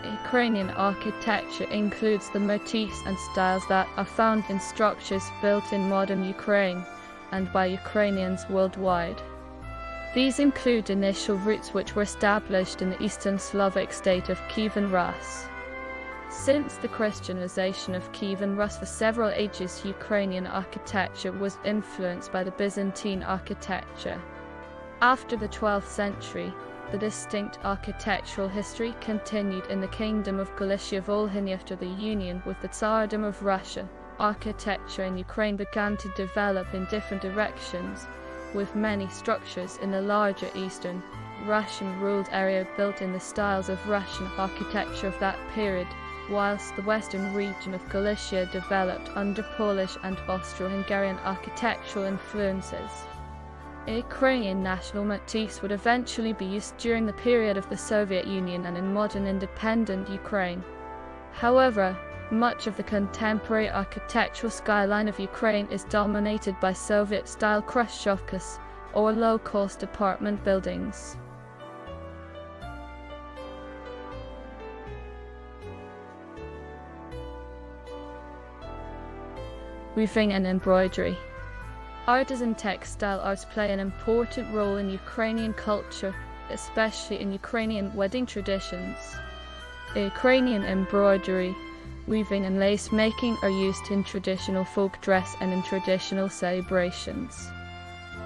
Ukrainian architecture includes the motifs and styles that are found in structures built in modern Ukraine and by Ukrainians worldwide. These include initial roots which were established in the Eastern Slavic state of Kievan Rus. Since the Christianization of Kievan Rus for several ages, Ukrainian architecture was influenced by the Byzantine architecture. After the 12th century, the distinct architectural history continued in the Kingdom of Galicia-Volhynia. After the union with the Tsardom of Russia, architecture in Ukraine began to develop in different directions, with many structures in the larger Eastern, Russian-ruled area built in the styles of Russian architecture of that period, whilst the western region of Galicia developed under Polish and Austro-Hungarian architectural influences. Ukrainian national motifs would eventually be used during the period of the Soviet Union and in modern independent Ukraine. However, much of the contemporary architectural skyline of Ukraine is dominated by Soviet-style Khrushchevkas, or low-cost apartment buildings. Weaving and embroidery. Artisan textile arts play an important role in Ukrainian culture, especially in Ukrainian wedding traditions. Ukrainian embroidery, weaving and lace making are used in traditional folk dress and in traditional celebrations.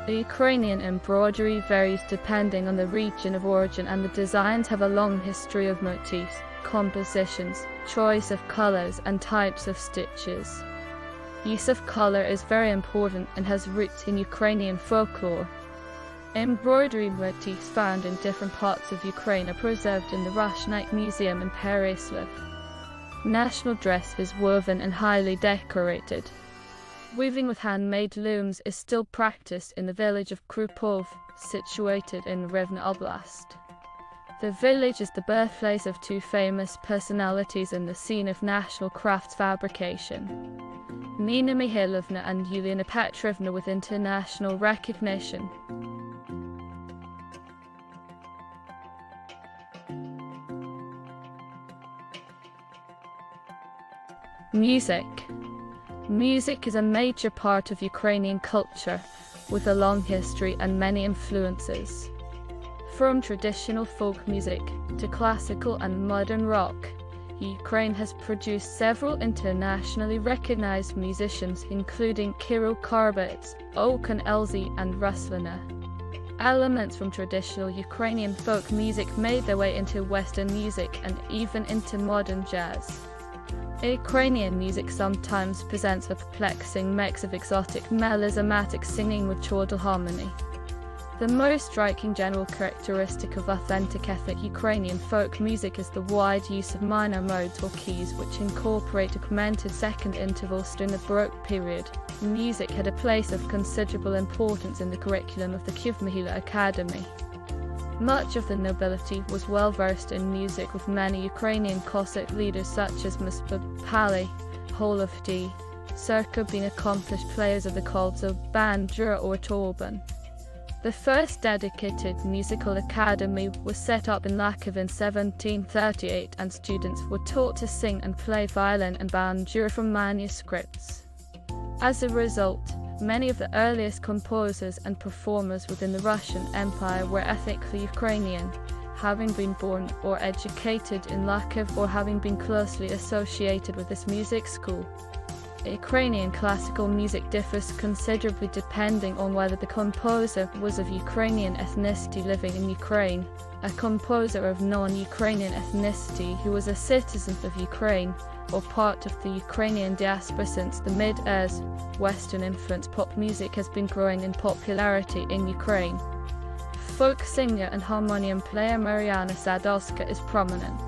The Ukrainian embroidery varies depending on the region of origin, and the designs have a long history of motifs, compositions, choice of colors and types of stitches. Use of color is very important and has roots in Ukrainian folklore. Embroidery motifs found in different parts of Ukraine are preserved in the Rushnyak Museum in Pereyaslav. National dress is woven and highly decorated. Weaving with handmade looms is still practiced in the village of Krupov, situated in Rivne Oblast. The village is the birthplace of two famous personalities in the scene of national crafts fabrication, Nina Mihailovna and Yuliana Petrovna, with international recognition. Music. Music is a major part of Ukrainian culture, with a long history and many influences. From traditional folk music to classical and modern rock, Ukraine has produced several internationally recognized musicians, including KieLoKaz, Okan Elzy, and Ruslana. Elements from traditional Ukrainian folk music made their way into Western music and even into modern jazz. Ukrainian music sometimes presents a perplexing mix of exotic melodramatic singing with chordal harmony. The most striking general characteristic of authentic ethnic Ukrainian folk music is the wide use of minor modes or keys which incorporate augmented second intervals during the Baroque period. Music had a place of considerable importance in the curriculum of the KieLoKaz Academy. Much of the nobility was well versed in music, with many Ukrainian Cossack leaders such as Pali, Aleksey being accomplished players of the chords of bandura or torban. The first dedicated musical academy was set up in Lviv in 1738, and students were taught to sing and play violin and bandura from manuscripts. As a result, many of the earliest composers and performers within the Russian Empire were ethnically Ukrainian, having been born or educated in Lviv or having been closely associated with this music school. Ukrainian classical music differs considerably depending on whether the composer was of Ukrainian ethnicity living in Ukraine, a composer of non-Ukrainian ethnicity who was a citizen of Ukraine, or part of the Ukrainian diaspora. Since the mid-years, Western-influenced pop music has been growing in popularity in Ukraine. Folk singer and harmonium player Mariana Sadowska is prominent.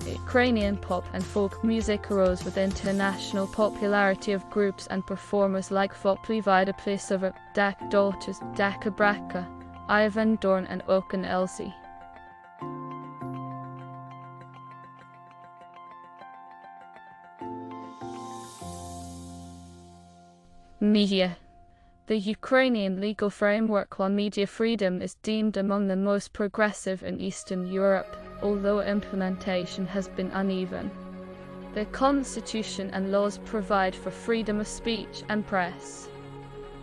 Ukrainian pop and folk music arose with international popularity of groups and performers like Vopli Vida Plisova, Dak Daughters, Daka Braka, Ivan Dorn and Okan Elsie. Media. The Ukrainian legal framework on media freedom is deemed among the most progressive in Eastern Europe, although implementation has been uneven. The constitution and laws provide for freedom of speech and press.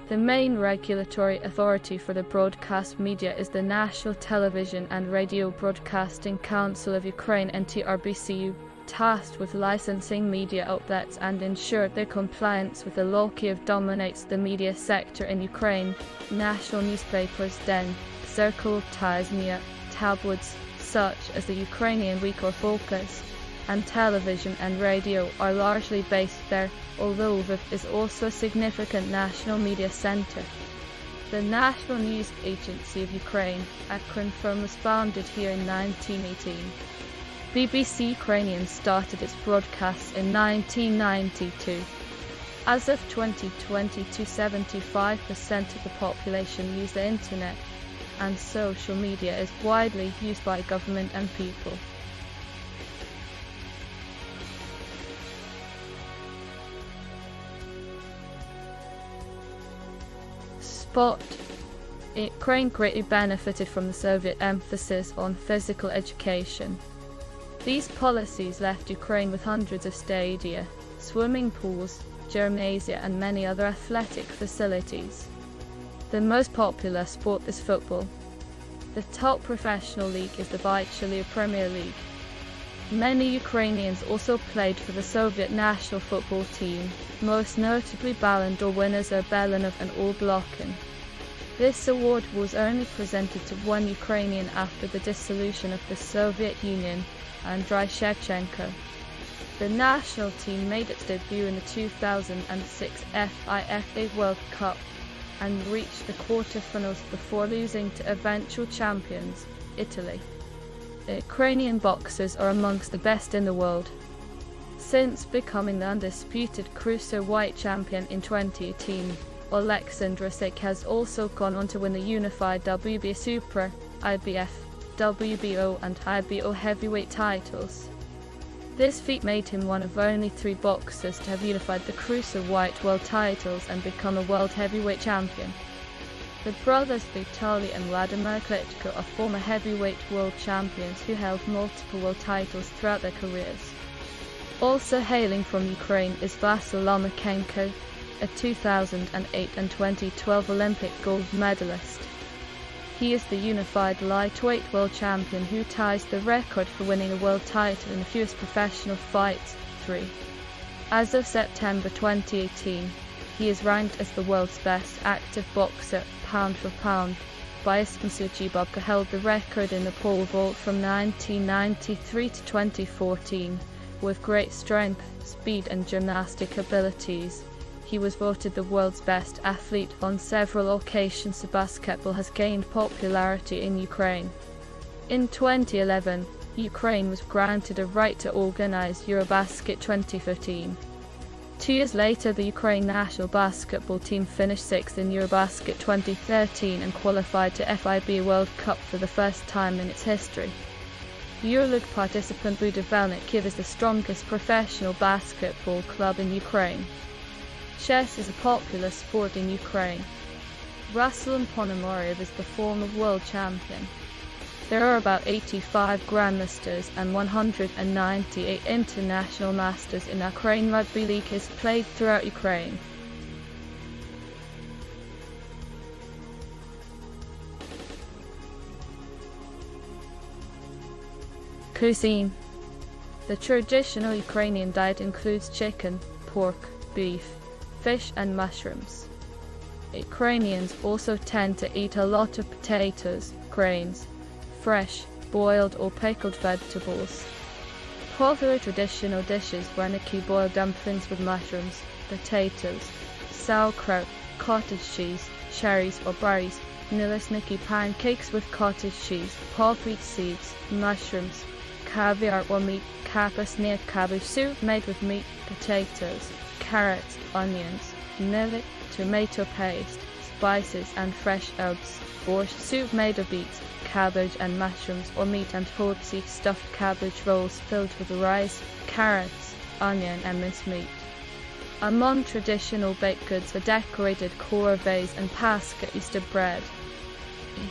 The main regulatory authority for the broadcast media is the National Television and Radio Broadcasting Council of Ukraine (NTRBCU), tasked with licensing media outlets and ensure their compliance with the law. Kiev dominates the media sector in Ukraine. National newspapers, Den, Zerkal, Tiznia, tabloids such as the Ukrainian Week or Focus, and television and radio are largely based there, although Lviv is also a significant national media center. The National News Agency of Ukraine, Ukrinform, was founded here in 1918. BBC Ukrainian started its broadcasts in 1992. As of 2022, 75% of the population use the internet, and social media is widely used by government and people. Sport. Ukraine greatly benefited from the Soviet emphasis on physical education. These policies left Ukraine with hundreds of stadia, swimming pools, gymnasia and many other athletic facilities. The most popular sport is football. The top professional league is the Vychalia Premier League. Many Ukrainians also played for the Soviet national football team, most notably Ballon d'Or winners are Belanov and Oblokhin. This award was only presented to one Ukrainian after the dissolution of the Soviet Union, Andriy Shevchenko. The national team made its debut in the 2006 FIFA World Cup and reached the quarterfinals before losing to eventual champions, Italy. The Ukrainian boxers are amongst the best in the world. Since becoming the undisputed cruiserweight champion in 2018, Aleksandr Usyk has also gone on to win the unified WBA Super, IBF, WBO and IBO heavyweight titles. This feat made him one of only 3 boxers to have unified the cruiserweight world titles and become a world heavyweight champion. The brothers Vitaly and Vladimir Klitschko are former heavyweight world champions who held multiple world titles throughout their careers. Also hailing from Ukraine is Vasyl Lomachenko, a 2008 and 2012 Olympic gold medalist. He is the unified lightweight world champion who ties the record for winning a world title in the fewest professional fights, 3. As of September 2018, he is ranked as the world's best active boxer, pound for pound. Boysan Suchibabka held the record in the pole vault from 1993 to 2014. With great strength, speed and gymnastic abilities, He was voted the world's best athlete on several occasions. Basketball has gained popularity in Ukraine. In 2011, Ukraine was granted a right to organize Eurobasket 2015. 2 years later, the Ukraine national basketball team finished 6th in Eurobasket 2013 and qualified to FIBA World Cup for the first time in its history. EuroLeague participant Bannikov is the strongest professional basketball club in Ukraine. Chess is a popular sport in Ukraine. Ruslan Ponomariov is the former world champion. There are about 85 Grandmasters and 198 International Masters in Ukraine. Rugby league is played throughout Ukraine. Cuisine. The traditional Ukrainian diet includes chicken, pork, beef, fish and mushrooms. Ukrainians also tend to eat a lot of potatoes, grains, fresh, boiled or pickled vegetables. Popular traditional dishes were Bannikov boiled dumplings with mushrooms, potatoes, sauerkraut, cottage cheese, cherries or berries, Nilesniki pancakes with cottage cheese, poppy seeds, mushrooms, caviar or meat, kapusnia cabbage soup made with meat, potatoes, carrots, onions, millet, tomato paste, spices and fresh herbs, borscht soup made of beets, cabbage and mushrooms or meat, and portsy stuffed cabbage rolls filled with rice, carrots, onion and minced meat. Among traditional baked goods are decorated corvées and paska Easter bread.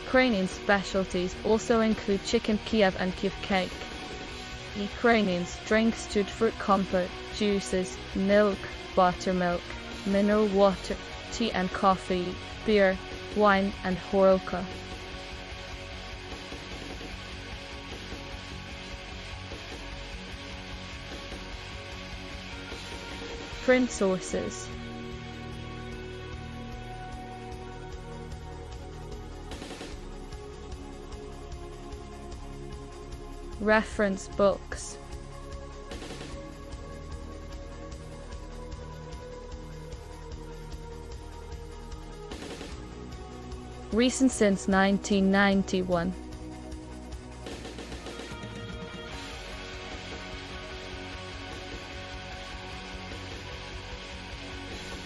Ukrainian specialties also include chicken Kiev and Kiev cake. Ukrainians drink stewed fruit compote, juices, milk, buttermilk, mineral water, tea and coffee, beer, wine and horolka. Print sources. Reference books. Recent since 1991.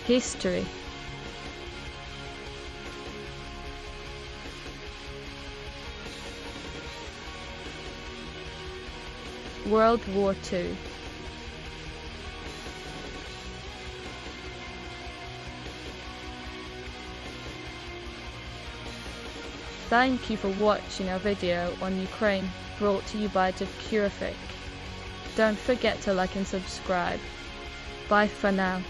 History. World War II. Thank you for watching our video on Ukraine, brought to you by ThomasV. Don't forget to like and subscribe. Bye for now.